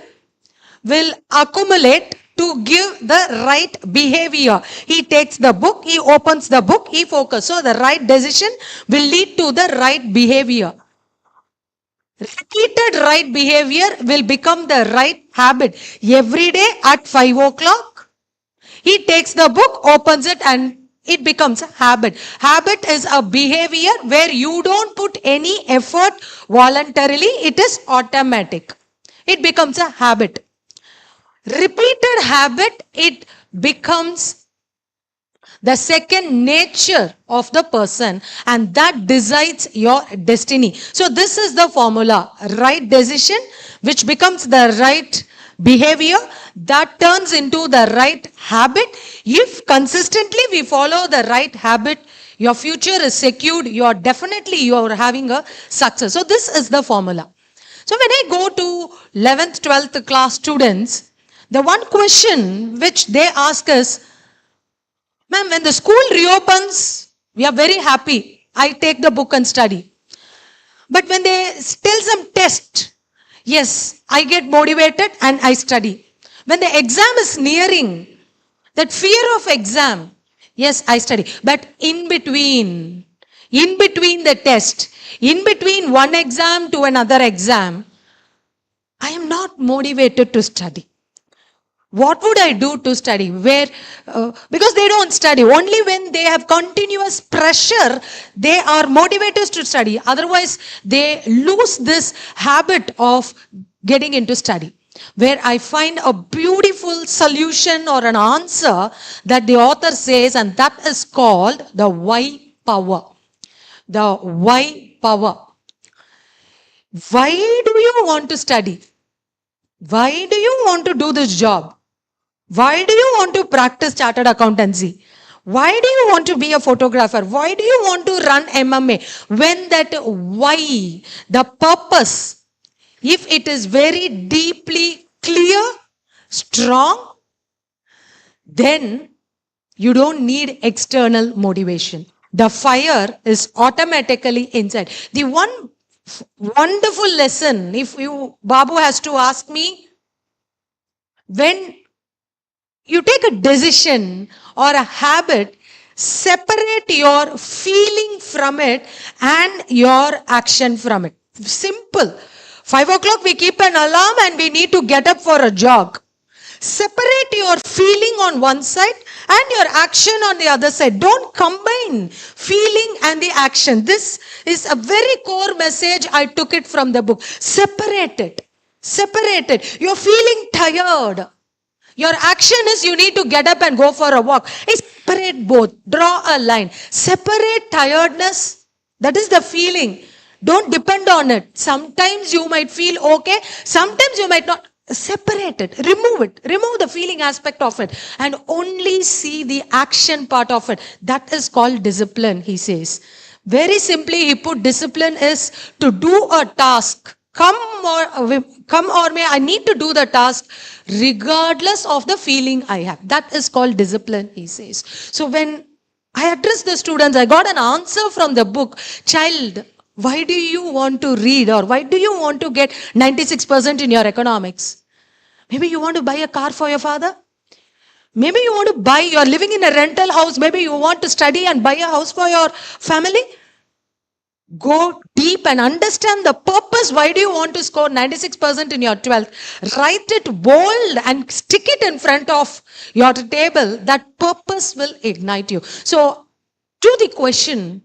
will accumulate to give the right behavior. He takes the book, he opens the book, he focuses. So the right decision will lead to the right behavior. Repeated right behavior will become the right habit. Every day at 5 o'clock, he takes the book, opens it, and it becomes a habit. Habit is a behavior where you don't put any effort voluntarily. It is automatic. It becomes a habit. Repeated habit, it becomes the second nature of the person, and that decides your destiny. So this is the formula. Right decision, which becomes the right behavior, that turns into the right habit. If consistently we follow the right habit, your future is secured. You are having a success. So this is the formula. So when I go to 11th, 12th class students, the one question which they ask is, ma'am, when the school reopens, we are very happy. I take the book and study. But when they tell some test, yes, I get motivated and I study. When the exam is nearing, that fear of exam, yes, I study. But in between the test, in between one exam to another exam, I am not motivated to study. What would I do to study? Because they don't study. Only when they have continuous pressure, they are motivated to study. Otherwise, they lose this habit of getting into study. where I find a beautiful solution or an answer that the author says, and that is called the why power. The why power. Why do you want to study? Why do you want to do this job? Why do you want to practice chartered accountancy? Why do you want to be a photographer? Why do you want to run MMA? When that why, the purpose, if it is very deeply clear, strong, then you don't need external motivation. The fire is automatically inside. The one wonderful lesson, if Babu has to ask me, when you take a decision or a habit, separate your feeling from it and your action from it. Simple. 5 o'clock we keep an alarm and we need to get up for a jog. Separate your feeling on one side and your action on the other side. Don't combine feeling and the action. This is a very core message. I took it from the book. Separate it. Separate it. You're feeling tired. Your action is you need to get up and go for a walk. Separate both. Draw a line. Separate tiredness. That is the feeling. Don't depend on it. Sometimes you might feel okay. Sometimes you might not. Separate it. Remove it. Remove the feeling aspect of it. And only see the action part of it. That is called discipline, he says. Very simply, he put discipline is to do a task. Come or may, I need to do the task regardless of the feeling I have. That is called discipline, he says. So when I addressed the students, I got an answer from the book. Child, why do you want to read, or why do you want to get 96% in your economics? Maybe you want to buy a car for your father. Maybe you want to buy, you're living in a rental house. Maybe you want to study and buy a house for your family. Go deep and understand the purpose. Why do you want to score 96% in your 12th? Write it bold and stick it in front of your table. That purpose will ignite you. So, to the question,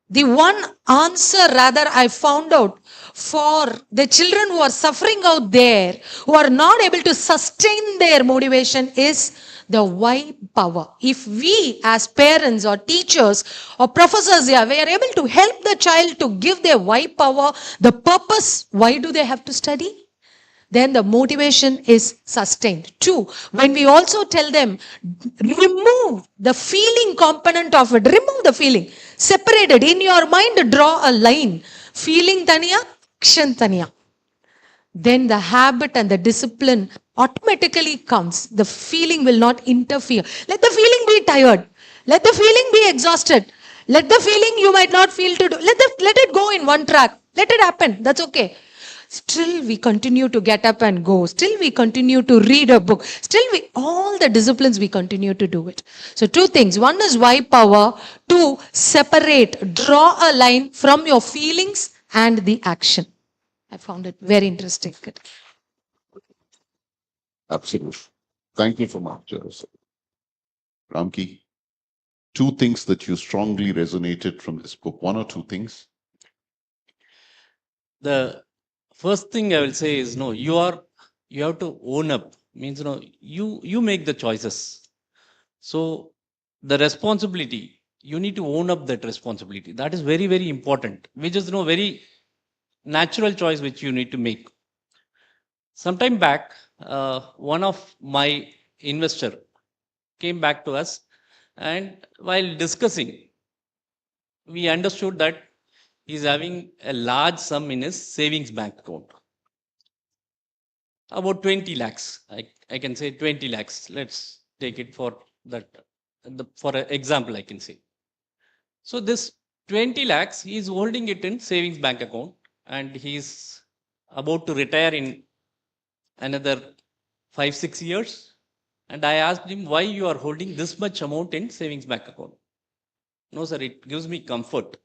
the one answer rather I found out for the children who are suffering out there, who are not able to sustain their motivation, is the why power. If we as parents or teachers or professors here, we are able to help the child to give their why power, the purpose, why do they have to study? Then the motivation is sustained. 2, when we also tell them, remove the feeling component of it. Remove the feeling. Separate it. In your mind, draw a line. Feeling taniya, action taniya. Then the habit and the discipline automatically comes. The feeling will not interfere. Let the feeling be tired. Let the feeling be exhausted. Let the feeling you might not feel to do. Let it go in one track. Let it happen. That's okay. Still we continue to get up and go. Still we continue to read a book. Still all the disciplines we continue to do it. So 2 things. 1 is why power. 2, separate. Draw a line from your feelings and the action. I found it very interesting. Absolutely. Thank you so much, Ramki. 2 things that you strongly resonated from this book. 1 or 2 things? The first thing I will say is, no, you have to own up. Means, you make the choices. So the responsibility, you need to own up that responsibility. That is very, very important, which is very natural choice which you need to make. Sometime back, one of my investor came back to us, and while discussing, we understood that he's having a large sum in his savings bank account. About 20 lakhs. I can say 20 lakhs. Let's take it for that. For an example, I can say. So this 20 lakhs, he's holding it in savings bank account, and he's about to retire in another 5-6 years. And I asked him, why you are holding this much amount in savings bank account? No, sir, it gives me comfort.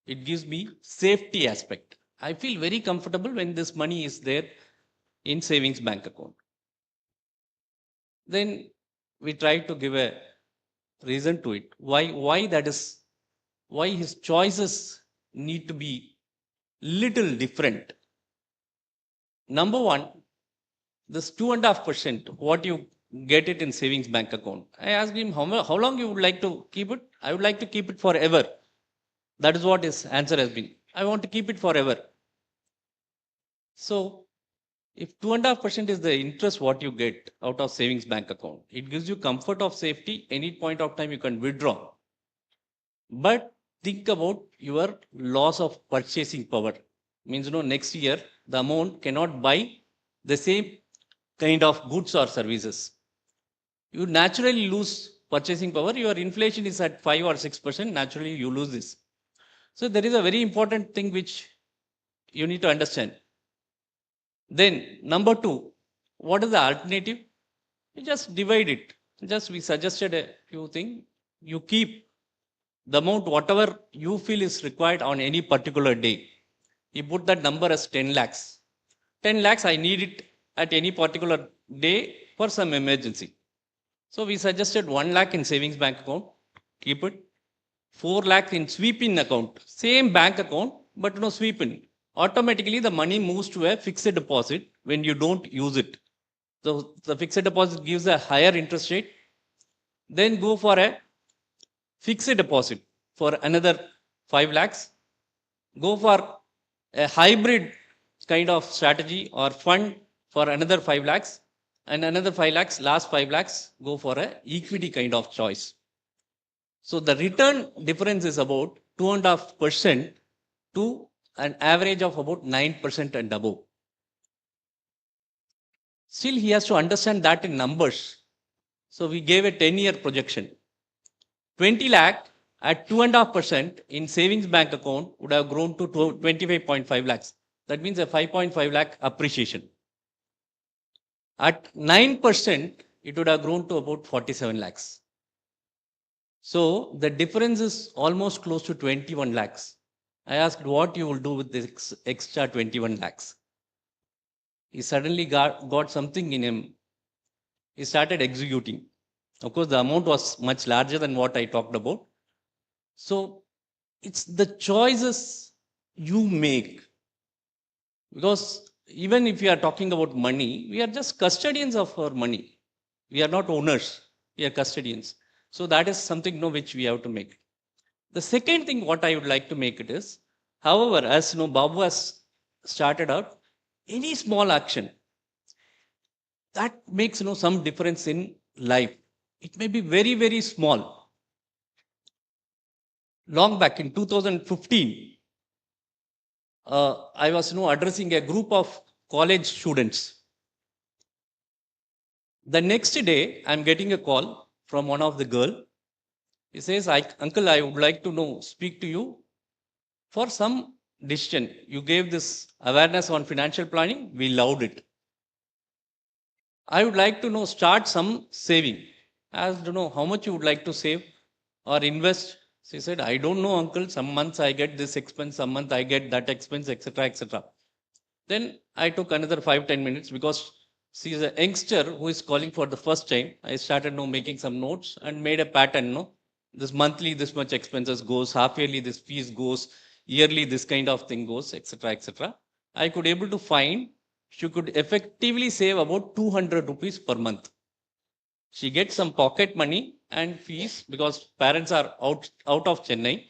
It gives me safety aspect. I feel very comfortable when this money is there in savings bank account. Then we try to give a reason to it. Why that is, why his choices need to be little different. Number 1, this 2.5%, what you get it in savings bank account. I asked him, how long you would like to keep it? I would like to keep it forever. That is what his answer has been. I want to keep it forever. So if 2.5% is the interest what you get out of savings bank account, it gives you comfort of safety. Any point of time you can withdraw. But think about your loss of purchasing power. Means, next year the amount cannot buy the same kind of goods or services. You naturally lose purchasing power. Your inflation is at 5 or 6%. Naturally, you lose this. So there is a very important thing which you need to understand. Then number 2, what is the alternative? You just divide it. We suggested a few things. You keep the amount whatever you feel is required on any particular day. You put that number as 10 lakhs. 10 lakhs I need it at any particular day for some emergency. So we suggested 1 lakh in savings bank account, keep it. 4 lakh in sweep in account, same bank account, but sweep in. Automatically the money moves to a fixed deposit when you don't use it. So the fixed deposit gives a higher interest rate. Then go for a fixed deposit for another 5 lakhs. Go for a hybrid kind of strategy or fund for another 5 lakhs. And another 5 lakhs, last 5 lakhs, go for a equity kind of choice. So the return difference is about 2.5% to an average of about 9% and above. Still, he has to understand that in numbers. So we gave a 10-year projection. 20 lakh at 2.5% in savings bank account would have grown to 25.5 lakhs. That means a 5.5 lakh appreciation. At 9%, it would have grown to about 47 lakhs. So the difference is almost close to 21 lakhs. I asked what you will do with this extra 21 lakhs. He suddenly got something in him. He started executing. Of course, the amount was much larger than what I talked about. So it's the choices you make. Because even if we are talking about money, we are just custodians of our money. We are not owners. We are custodians. So that is something which we have to make. The second thing what I would like to make it is, however, as Babu has started out, any small action that makes some difference in life. It may be very, very small. Long back in 2015, I was addressing a group of college students. The next day, I'm getting a call from one of the girl. He says, Uncle, I would like to speak to you for some decision. You gave this awareness on financial planning. We loved it. I would like to start some saving. I asked how much you would like to save or invest. She said, I don't know, uncle. Some months I get this expense, some month I get that expense, etc., etc. Then I took another 5-10 minutes because she is a youngster who is calling for the first time. I started making some notes and made a pattern. This monthly, this much expenses goes, half yearly, this fees goes, yearly, this kind of thing goes, etc., etc. I could able to find she could effectively save about 200 rupees per month. She gets some pocket money and fees because parents are out of Chennai.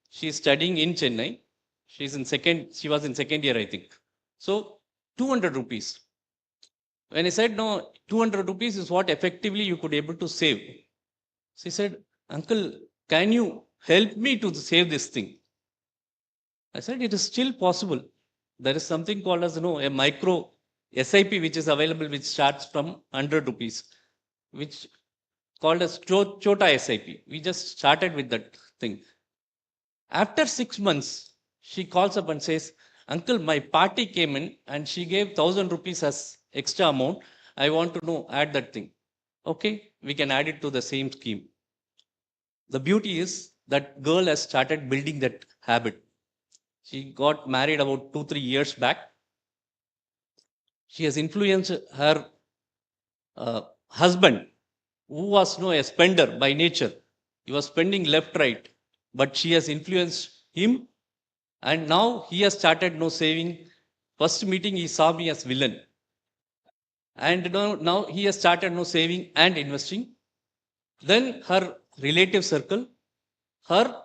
She is studying in Chennai. She was in second year, I think. So 200 rupees. When I said, no, 200 rupees is what effectively you could able to save. She said, uncle, can you help me to save this thing? I said, it is still possible. There is something called as a micro SIP which is available, which starts from 100 rupees, which called as Chota SIP. We just started with that thing. After 6 months, she calls up and says, uncle, my party came in and she gave 1,000 rupees as extra amount. I want to add that thing. Okay, we can add it to the same scheme. The beauty is that girl has started building that habit. She got married about 2-3 years back. She has influenced her husband, who was a spender by nature. He was spending left, right, but she has influenced him. And now he has started saving. First meeting, he saw me as villain. And now he has started saving and investing. Then her relative circle, her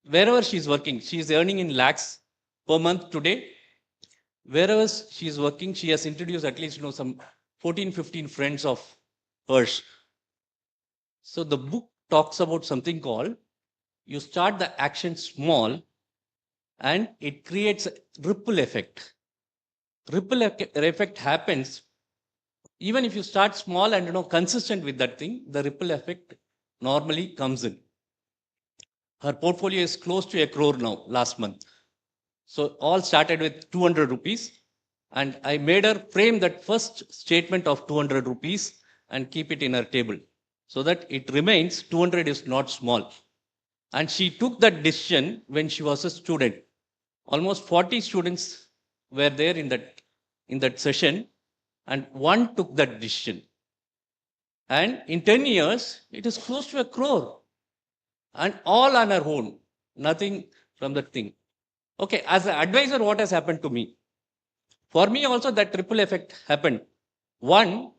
wherever she is working, she is earning in lakhs per month today. Wherever she is working, she has introduced at least some 14, 15 friends of hers. So the book talks about something called you start the action small and it creates a ripple effect. Effect happens even if you start small and consistent with that thing, the ripple effect normally comes in. Her portfolio is close to 1 crore now last month. So all started with 200 rupees. And I made her frame that first statement of 200 rupees and keep it in her table so that it remains 200 is not small. And she took that decision when she was a student. Almost 40 students were there in that session, and one took that decision. And in 10 years, it is close to 1 crore. And all on her own, nothing from that thing. Okay, as an advisor, what has happened to me? For me also that ripple effect happened. One,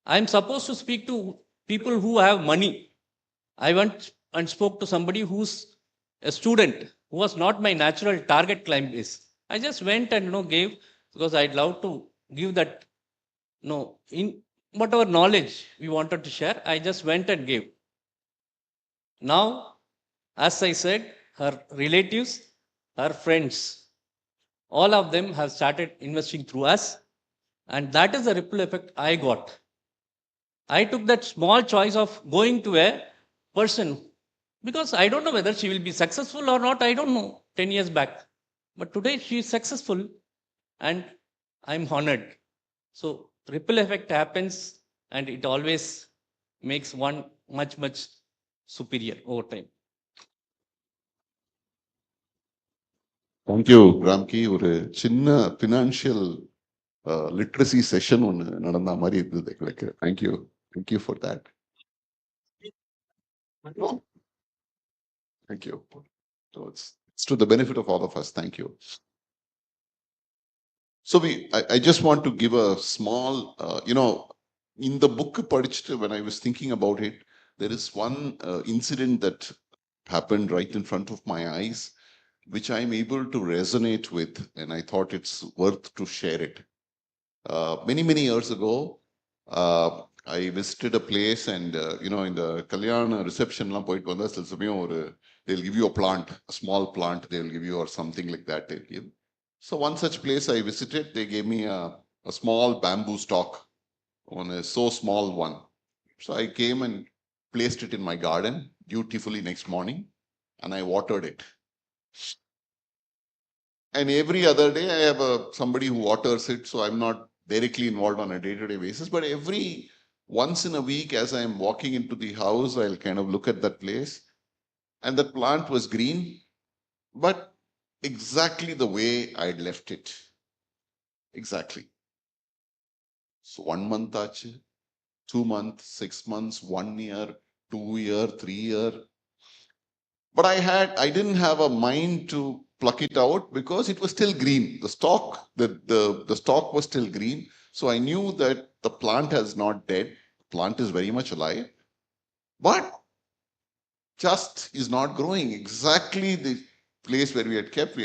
I'm supposed to speak to people who have money. I went and spoke to somebody who's a student, who was not my natural target client base. I just went and gave, because I'd love to give that, in whatever knowledge we wanted to share, I just went and gave. Now, as I said, her relatives, her friends, all of them have started investing through us. And that is the ripple effect I got. I took that small choice of going to a person because I don't know whether she will be successful or not. I don't know 10 years back. But today she is successful and I'm honored. So ripple effect happens and it always makes one much, much superior over time. Thank you, Ramki. ஒரு சின்ன financial literacy session ஒன்று நடந்த மாதிரி இருந்தது எங்களுக்கு. Thank you for that. Thank you. So it's to the benefit of all of us. Thank you. So I just want to give a small, in the book படிச்சுட்டு, when I was thinking about it, there is one incident that happened right in front of my eyes, which I'm able to resonate with, and I thought it's worth to share it. Many, many years ago, I visited a place and, in the Kalyana reception, they'll give you a plant, a small plant, they'll give you or something like that. They'll give. So one such place I visited, they gave me a small bamboo stalk on a so small one. So I came and placed it in my garden dutifully next morning and I watered it. And every other day I have somebody who waters it, so I'm not directly involved on a day-to-day basis. But once in a week, as I'm walking into the house, I'll kind of look at that place. And that plant was green, but exactly the way I'd left it. Exactly. So 1 month, 2 months, 6 months, 1 year, 2 year, 3 year. But I didn't have a mind to pluck it out because it was still green. The stalk was still green. So I knew that the plant is not dead. The plant is very much alive, but just is not growing. Exactly the place where we had kept,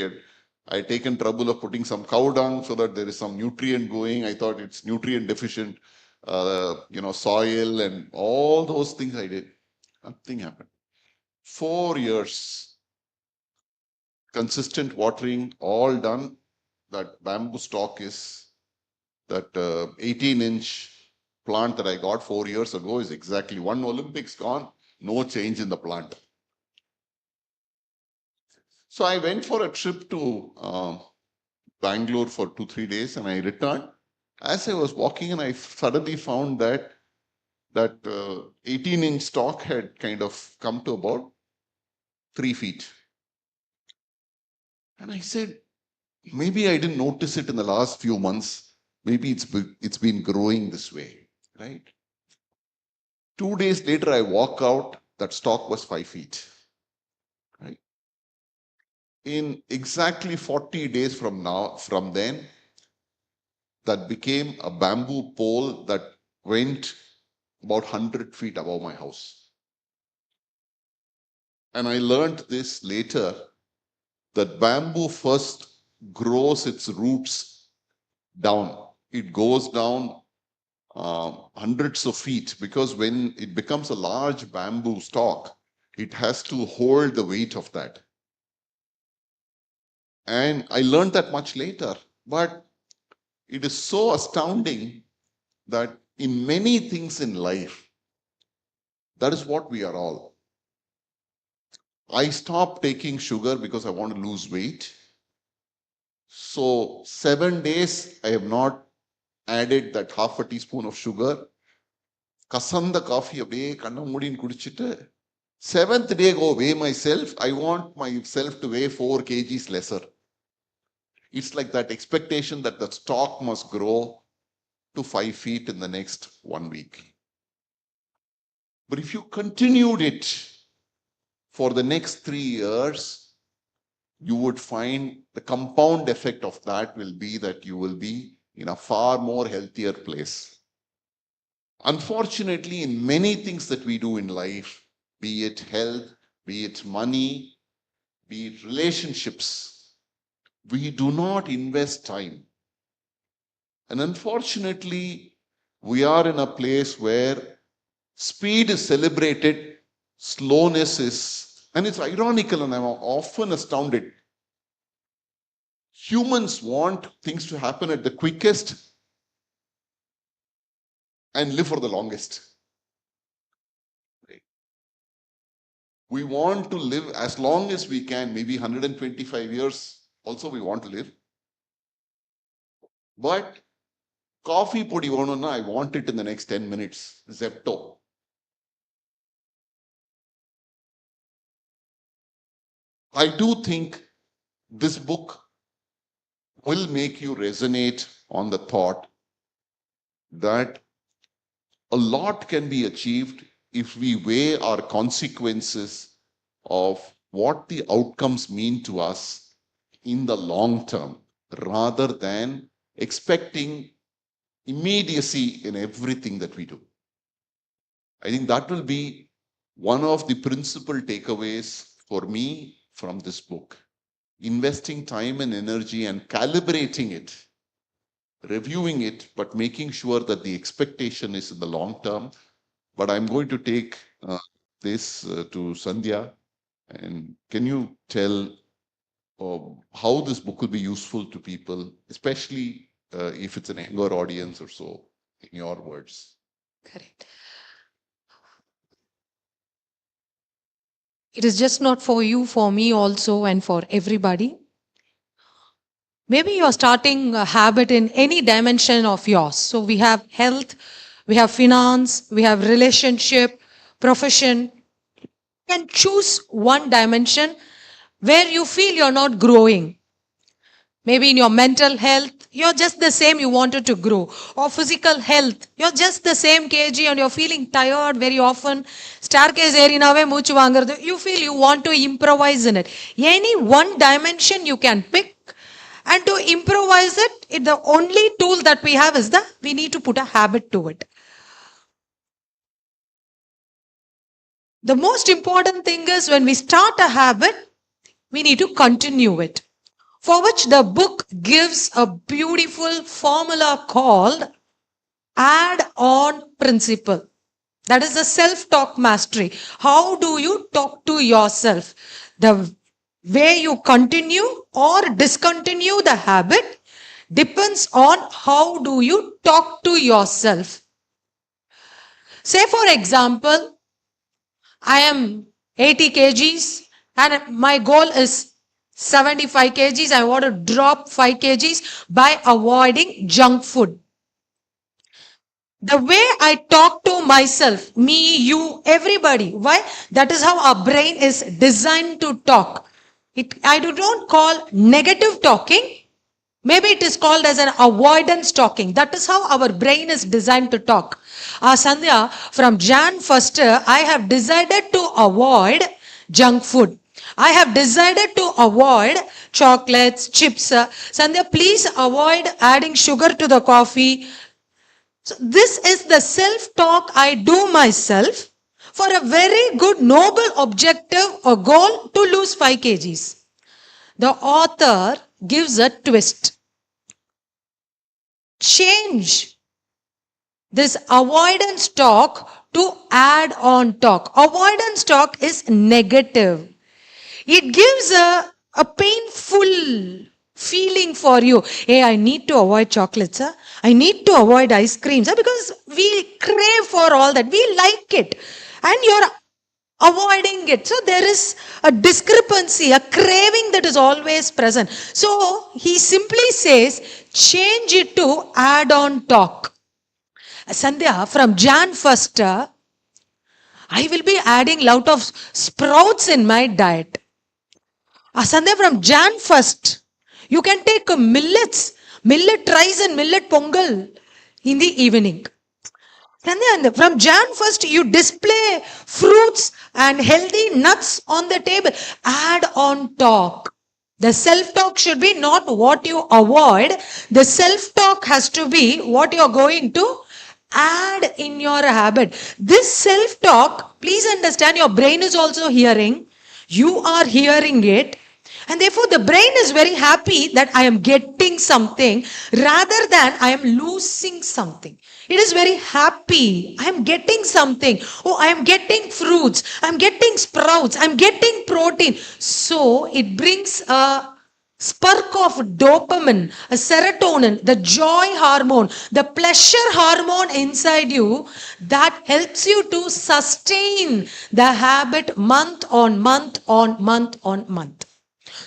I had taken trouble of putting some cow dung so that there is some nutrient going. I thought it's nutrient deficient, soil and all those things I did. Nothing happened. 4 years. Consistent watering, all done. That bamboo stalk is that 18-inch plant that I got 4 years ago is exactly 1 Olympics gone, no change in the plant. So I went for a trip to Bangalore for 2-3 days and I returned. As I was walking and I suddenly found that 18-inch stalk had kind of come to about 3 feet. And I said, maybe I didn't notice it in the last few months. Maybe it's been growing this way, right? 2 days later, I walk out, that stalk was 5 feet, right? In exactly 40 days from then, that became a bamboo pole that went about 100 feet above my house. And I learned this later, that bamboo first grows its roots down. It goes down hundreds of feet, because when it becomes a large bamboo stalk, it has to hold the weight of that. And I learned that much later. But it is so astounding that in many things in life, that is what we are all. I stopped taking sugar because I want to lose weight. So 7 days, I have not added that half a teaspoon of sugar. Kasanda coffee அப்படியே கண்ண மூடின்னு குடிச்சிட்டு 7th day go weigh myself. I want myself to weigh 4 kgs lesser. It's like that expectation that the stock must grow to 5 feet in the next 1 week. But if you continued it for the next 3 years, you would find the compound effect of that will be that you will be in a far more healthier place. Unfortunately, in many things that we do in life, be it health, be it money, be it relationships, we do not invest time. And unfortunately, we are in a place where speed is celebrated, slowness is, and it's ironical, and I'm often astounded. Humans want things to happen at the quickest and live for the longest. We want to live as long as we can, maybe 125 years also we want to live. But coffee podi vanuna, I want it in the next 10 minutes. Zepto. I do think this book will make you resonate on the thought that a lot can be achieved if we weigh our consequences of what the outcomes mean to us in the long term, rather than expecting immediacy in everything that we do. I think that will be one of the principal takeaways for me from this book. Investing time and energy and calibrating it, reviewing it, but making sure that the expectation is in the long term. But I'm going to take this to Sandhya. And can you tell how this book will be useful to people, especially if it's an younger audience or so, in your words? Correct. It is just not for you, for me also, and for everybody. Maybe you are starting a habit in any dimension of yours. So we have health, we have finance, we have relationship, profession. You can choose one dimension where you feel you're not growing. Maybe in your mental health, you're just the same, you wanted to grow. Or physical health, you're just the same kg and you're feeling tired very often. Staircase erinave moochu vaangradhu. You feel you want to improvise in it. Any one dimension you can pick. And to improvise it, the only tool that we have is we need to put a habit to it. The most important thing is when we start a habit, we need to continue it. For which the book gives a beautiful formula called add-on principle. That is the self-talk mastery. How do you talk to yourself? The way you continue or discontinue the habit depends on how do you talk to yourself. Say for example, I am 80 kgs and my goal is 75 kgs. I want to drop 5 kgs by avoiding junk food. The way I talk to myself, me, you, everybody. Why? That is how our brain is designed to talk. I don't call negative talking. Maybe it is called as an avoidance talking. That is how our brain is designed to talk. Sandhya, from Jan 1st, I have decided to avoid junk food. I have decided to avoid chocolates, chips. Sandhya, please avoid adding sugar to the coffee. So this is the self-talk I do myself for a very good noble objective or goal to lose 5 kgs. The author gives a twist. Change this avoidance talk to add on talk. Avoidance talk is negative. It gives a painful feeling for you. Hey, I need to avoid chocolates. Huh? I need to avoid ice creams because we crave for all that. We like it. And you're avoiding it. So there is a discrepancy, a craving that is always present. So he simply says, change it to add on talk. Sandhya, from Jan 1st, I will be adding lot of sprouts in my diet. Sandhya, from Jan 1st, you can take millets, millet rice and millet pongal in the evening. Sandhya, from Jan 1st, you display fruits and healthy nuts on the table. Add on talk. The self-talk should be not what you avoid. The self-talk has to be what you're going to add in your habit. This self-talk, please understand, your brain is also hearing. You are hearing it. And therefore, the brain is very happy that I am getting something rather than I am losing something. It is very happy. I am getting something. Oh, I am getting fruits. I am getting sprouts. I am getting protein. So, it brings a spark of dopamine, a serotonin, the joy hormone, the pleasure hormone inside you that helps you to sustain the habit month on month on month on month.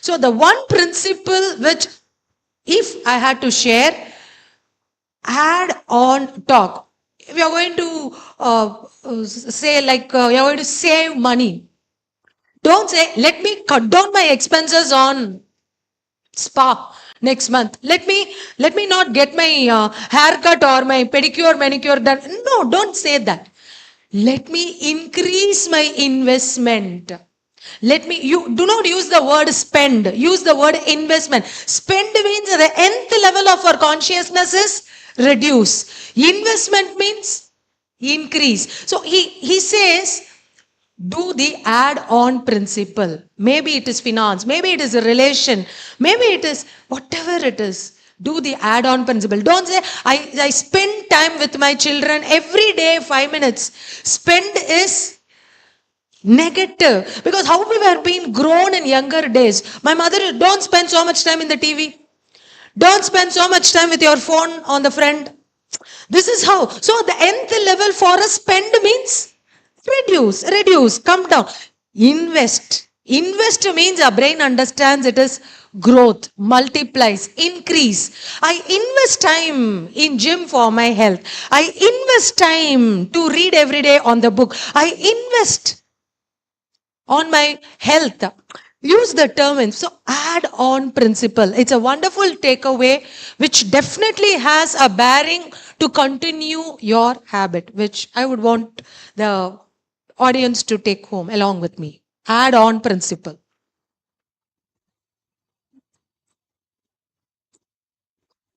So the one principle which, if I had to share, add on talk. If you're going to say like you're going to save money, don't say, let me cut down my expenses on spa next month. Let me not get my haircut or my pedicure, manicure done. No, don't say that. Let me increase my investment. You do not use the word spend, use the word investment. Spend means the nth level of our consciousness is reduce. Investment means increase. So he says, do the add-on principle. Maybe it is finance, maybe it is a relation, maybe it is whatever it is. Do the add-on principle. Don't say, I spend time with my children every day 5 minutes. Spend is negative, because how we were being grown in younger days. My mother, don't spend so much time in the TV. Don't spend so much time with your phone on the front. This is how. So the nth level for a spend means reduce, come down. Invest means our brain understands it is growth, multiplies, increase. I invest time in gym for my health. I invest time to read every day on the book. I invest on my health. Use the term. So add on principle. It's a wonderful takeaway which definitely has a bearing to continue your habit, which I would want the audience to take home along with me. Add on principle.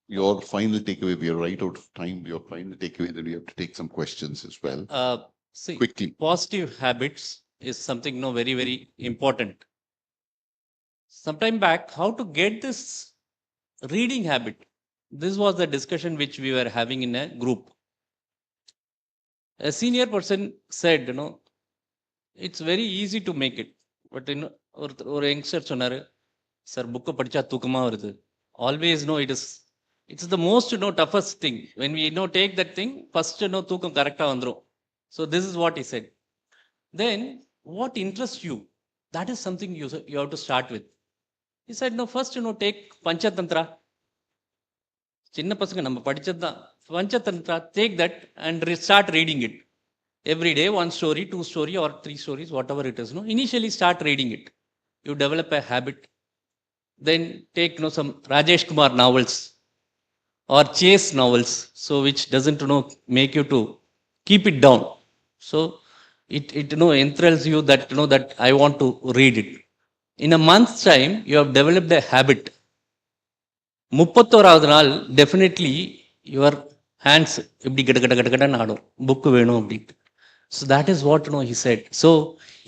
Your final takeaway, we are right out of time. Your final takeaway, then we have to take some questions as well. See, Quickly. positive habits is something very, very important. Sometime back, how to get this reading habit. This was the discussion which we were having in a group. A senior person said, it's very easy to make it. But or youngster sonaru, sir, book padicha tukama varudhu. Always it's the most toughest thing. When we take that thing, first tukam correcta vandrum. So this is what he said. Then what interests you? That is something you have to start with. He said, no, first take Panchatantra. Chinna pasanga நம்ம படிச்சதுதான் Panchatantra, take that and start reading it. Every day, 1 story, 2 story or 3 stories, whatever it is. Initially start reading it. You develop a habit. Then take some Rajesh Kumar novels or chase novels, so which doesn't make you to keep it down. So it enthralls you that that I want to read it. In a month's time, you have developed a habit. 31வது நாள் definitely your hands இப்படி கட கட கட கடன்னு ஆடும் book வேணும் அப்படின்ட்டு. So that is what he said. So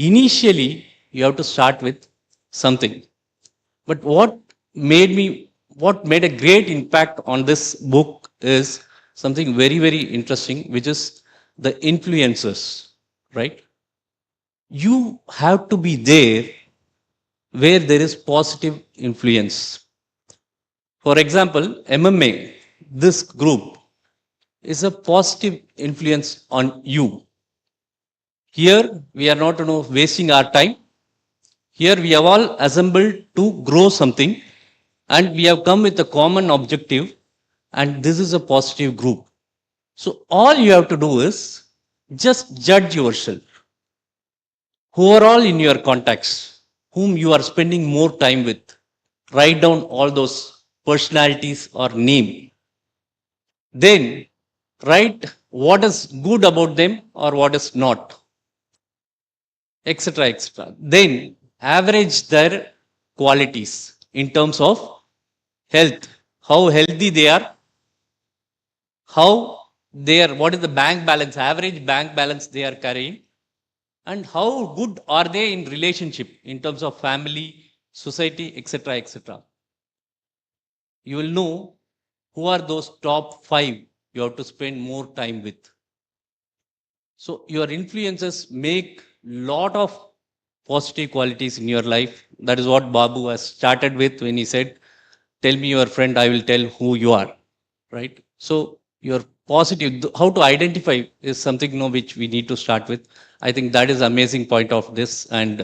initially you have to start with something. But what made a great impact on this book is something very, very interesting, which is the influences, right? You have to be there where there is positive influence. For example, MMA, this group is a positive influence on you. Here, we are not wasting our time. Here, we have all assembled to grow something, and we have come with a common objective, and this is a positive group. So, all you have to do is just judge yourself. Who are all in your contacts, whom you are spending more time with? Write down all those personalities or name. Then, write what is good about them or what is not, etc., etc. Then average their qualities in terms of health, how healthy they are, what is the bank balance, average bank balance they are carrying, and how good are they in relationship in terms of family, society, etc., etc. You will know who are those top 5 you have to spend more time with. So your influences make lot of positive qualities in your life. That is what Babu has started with when he said, tell me your friend, I will tell who you are, right? So your positive, how to identify is something which we need to start with. I think that is amazing point of this, and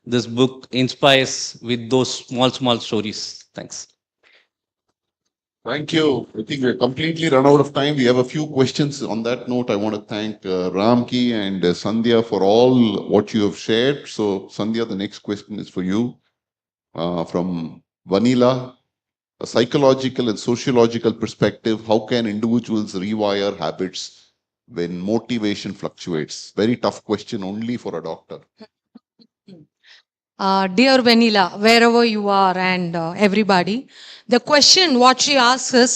this book inspires with those small stories. Thanks. Thank you. I think we're completely run out of time. We have a few questions. On that note, I want to thank Ramki and Sandhya for all what you have shared. So, Sandhya, the next question is for you. From Vanilla, a psychological and sociological perspective, how can individuals rewire habits when motivation fluctuates? Very tough question only for a doctor. Dear Vanilla, wherever you are and everybody, the question what she asks is,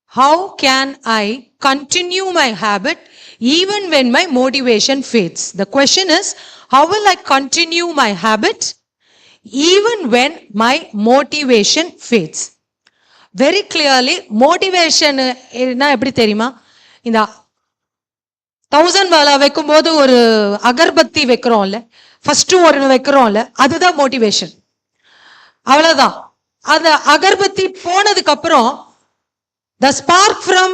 how can I continue my habit even when my motivation fades? The question is, how will I continue my habit even when my motivation fades? Very clearly, motivation na eppadi theriyuma? Inda 1000 வாலா வைக்கும்போது ஒரு agarbatti வைக்கிறோம்ல, first ஒரு வைக்கிறோம்ல, அதுதான் motivation. அவ்வளவுதான். அந்த அகர்பத்தி போனதுக்கு அப்புறம் the spark from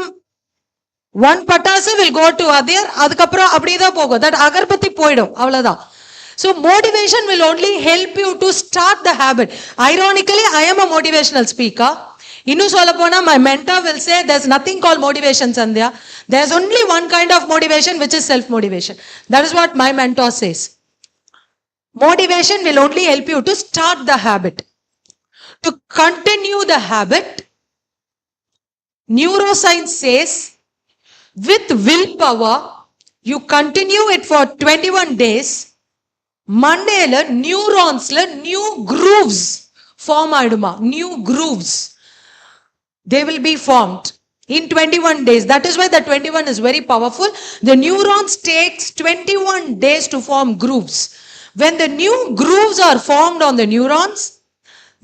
one patasu will go to other, அதுக்கப்புறம் அப்படியே தான் போகும். that அகர்பத்தி போயிடும், அவ்வளவுதான். So motivation will only help you to start the habit. Ironically, I am a motivational speaker. இன்னும் சொல்ல போனா my mentor will say there's nothing called motivation, Sandhya. There's only one kind of motivation, which is self-motivation. That is what my mentor says. Motivation will only help you to start the habit. To continue the habit, neuroscience says with willpower, you continue it for 21 days. Monday, neurons, new grooves form ஆயிடுமா, new grooves. They will be formed in 21 days. That is why the 21 is very powerful. The neurons takes 21 days to form grooves. When the new grooves are formed on the neurons,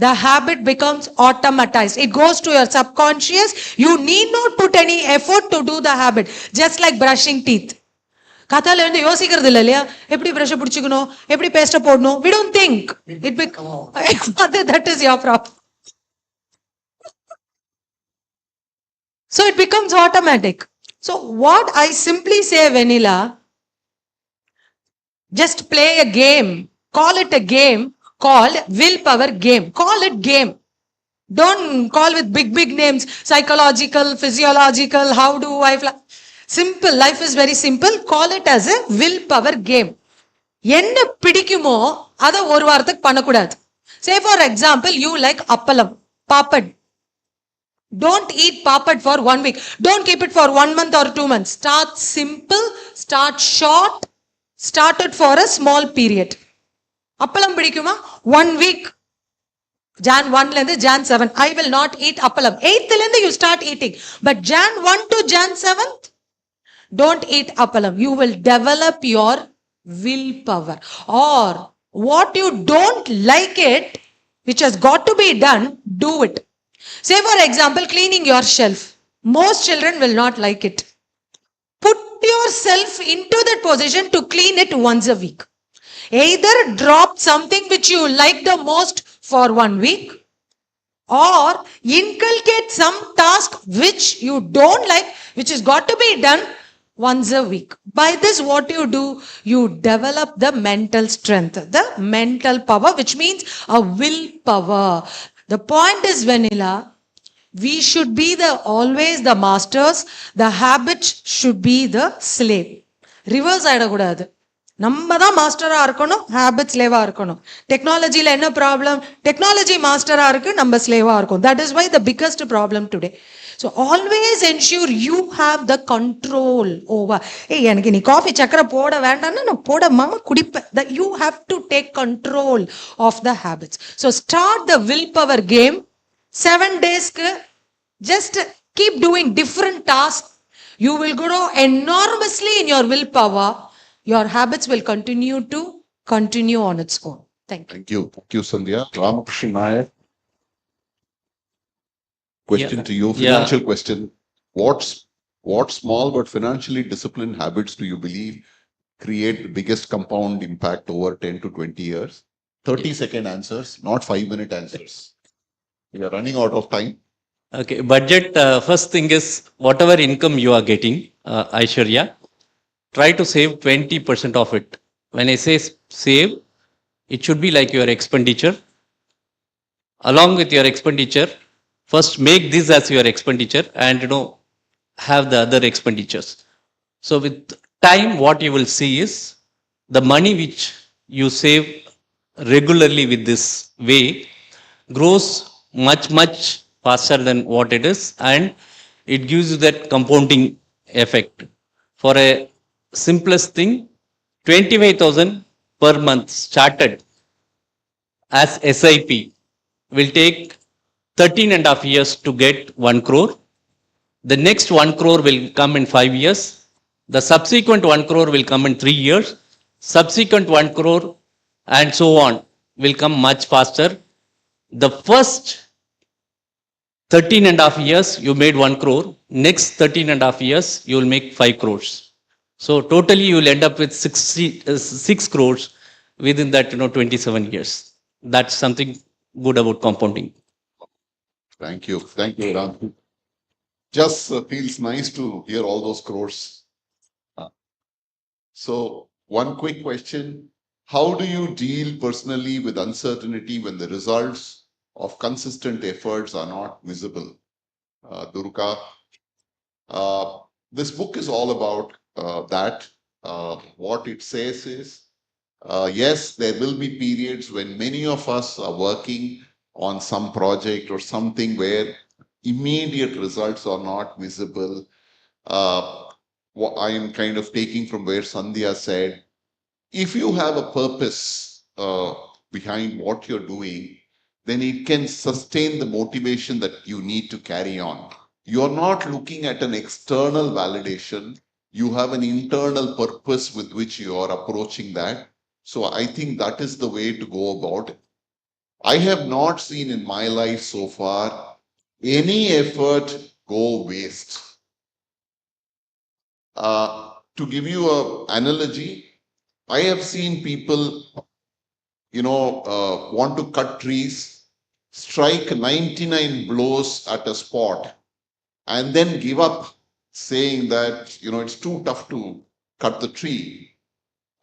the habit becomes automatized. It goes to your subconscious. You need not put any effort to do the habit. Just like brushing teeth. கத்தால இருந்து யோசிக்கிறது இல்ல இல்லையா, எப்படி brush பிடிச்சுக்கணும், எப்படி பேஸ்ட போடணும். We don't think. That is your problem. So it becomes automatic. So what I simply say, Vanilla, just play a game. Call it a game called willpower game. Call it game. Don't call with big names. Psychological, physiological, how do I fly? Simple. Life is very simple. Call it as a willpower game. என்ன பிடிக்குமோ அதை ஒரு வாரத்துக்கு பண்ணக்கூடாது. Say for example, you like appalam, papad. Don't eat papad for 1 week. Don't keep it for 1 month or 2 months. Start simple, start short, start it for a small period. Appalam pidikuma? 1 week. Jan 1 lende Jan 7. I will not eat appalam. 8th lende you start eating. But Jan 1 to Jan 7th, don't eat appalam. You will develop your willpower. Or what you don't like it, which has got to be done, do it. Say for example, cleaning your shelf. Most children will not like it. Put yourself into that position to clean it once a week. Either drop something which you like the most for 1 week, or inculcate some task which you don't like, which has got to be done once a week. By this, what you do, you develop the mental strength, the mental power, which means a willpower. The point is, vanilla, we should be always the masters. The habit should be the slave. Reverse ஆயிடக்கூடாது. நம்ம தான் மாஸ்டரா இருக்கணும், habit Slava இருக்கணும். டெக்னாலஜில என்ன problem? Technology மாஸ்டரா இருக்கு, நம்ம Slava இருக்கும். That is why the biggest problem today. So always ensure you have the control over. எனக்கு நீ காஃபி சக்கரை போட வேண்டாம்னா நான் போட மாமா குடிப்பேன். That you have to take control of the habits. So start the willpower game. 7 days just keep doing different tasks. You will grow enormously in your willpower. Your habits will continue on its own. Thank you. Thank you. Thank you, Sandhya. Ramakrishnan Nayak. Question to you, financial question. What small but financially disciplined habits do you believe create the biggest compound impact over 10 to 20 years? 30-second answers, not 5-minute answers. We are running out of time. Okay, budget. First thing is whatever income you are getting, Aishwarya, try to save 20% of it. When I say save, it should be like your expenditure. Along with your expenditure, first make this as your expenditure and have the other expenditures. So with time, what you will see is the money which you save regularly with this way grows much faster than what it is, and it gives you that compounding effect. For a simplest thing, 25,000 per month started as SIP will take 13.5 years to get 1 crore. The next 1 crore will come in 5 years. The subsequent 1 crore will come in 3 years. Subsequent 1 crore and so on will come much faster. The first 13.5 years you made 1 crore. Next 13.5 years you will make 5 crores. So totally you will end up with 6 crores within that 27 years. That's something good about compounding. Thank you. Thank you, Ram. Just feels nice to hear all those crores. So one quick question. How do you deal personally with uncertainty when the results of consistent efforts are not visible? Durga, this book is all about that. What it says is, yes, there will be periods when many of us are working on some project or something where immediate results are not visible. I am kind of taking from where Sandhya said, if you have a purpose behind what you're doing, then it can sustain the motivation that you need to carry on. You're not looking at an external validation. You have an internal purpose with which you are approaching that. So I think that is the way to go about it. I have not seen in my life so far any effort go waste. To give you an analogy, I have seen people, want to cut trees, strike 99 blows at a spot, and then give up, saying that, it's too tough to cut the tree.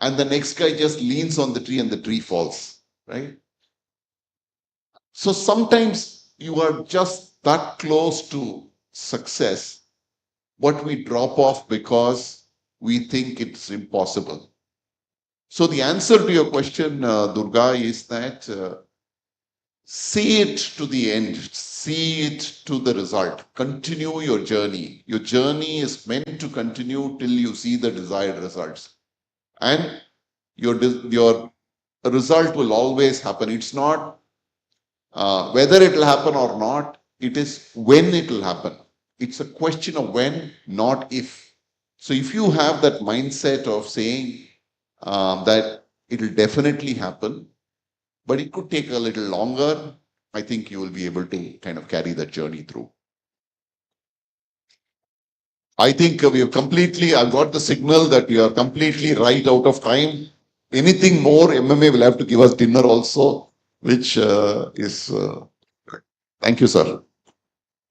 And the next guy just leans on the tree and the tree falls, right? So sometimes you are just that close to success, but we drop off because we think it's impossible. So the answer to your question, Durga, is that see it to the end, see it to the result, continue your journey. Your journey is meant to continue till you see the desired results. And your a result will always happen. It's not whether it will happen or not, it is when it will happen. It's a question of when, not if. So if you have that mindset of saying that it will definitely happen, but it could take a little longer, I think you will be able to kind of carry that journey through. I think we have completely, I've got the signal that we are completely right out of time. Anything more, MMA will have to give us dinner also, which is, thank you, sir.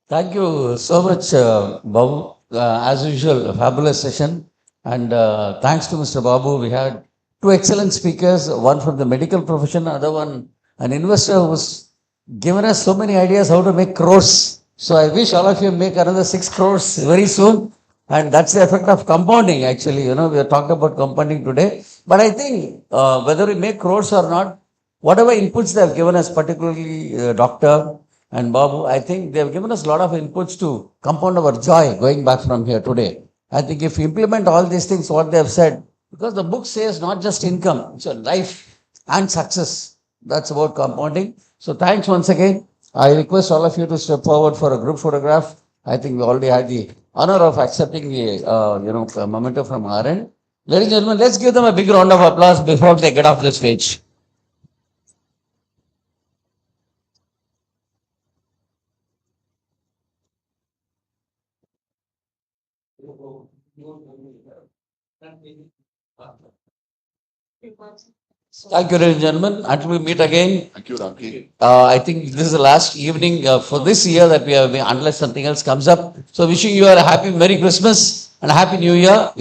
Thank you so much, Babu. As usual, a fabulous session. And thanks to Mr. Babu, we had two excellent speakers, one from the medical profession, other one, an investor who's given us so many ideas how to make crores. So I wish all of you make another 6 crores very soon. And that's the effect of compounding, actually. You know, we are talking about compounding today. But I think whether we make crores or not, whatever inputs they have given us, particularly Doctor and Babu, I think they have given us a lot of inputs to compound our joy going back from here today. I think if we implement all these things, what they have said, because the book says not just income, it's a life and success. That's about compounding. So thanks once again. I request all of you to step forward for a group photograph. I think we already had the honor of accepting the memento from our end. Ladies and gentlemen, let's give them a big round of applause before they get off the stage. Thank you, ladies and gentlemen. Until we meet again, Thank you, Ramki. I think this is the last evening for this year that we have, unless something else comes up. So wishing you a happy Merry Christmas and a Happy New Year.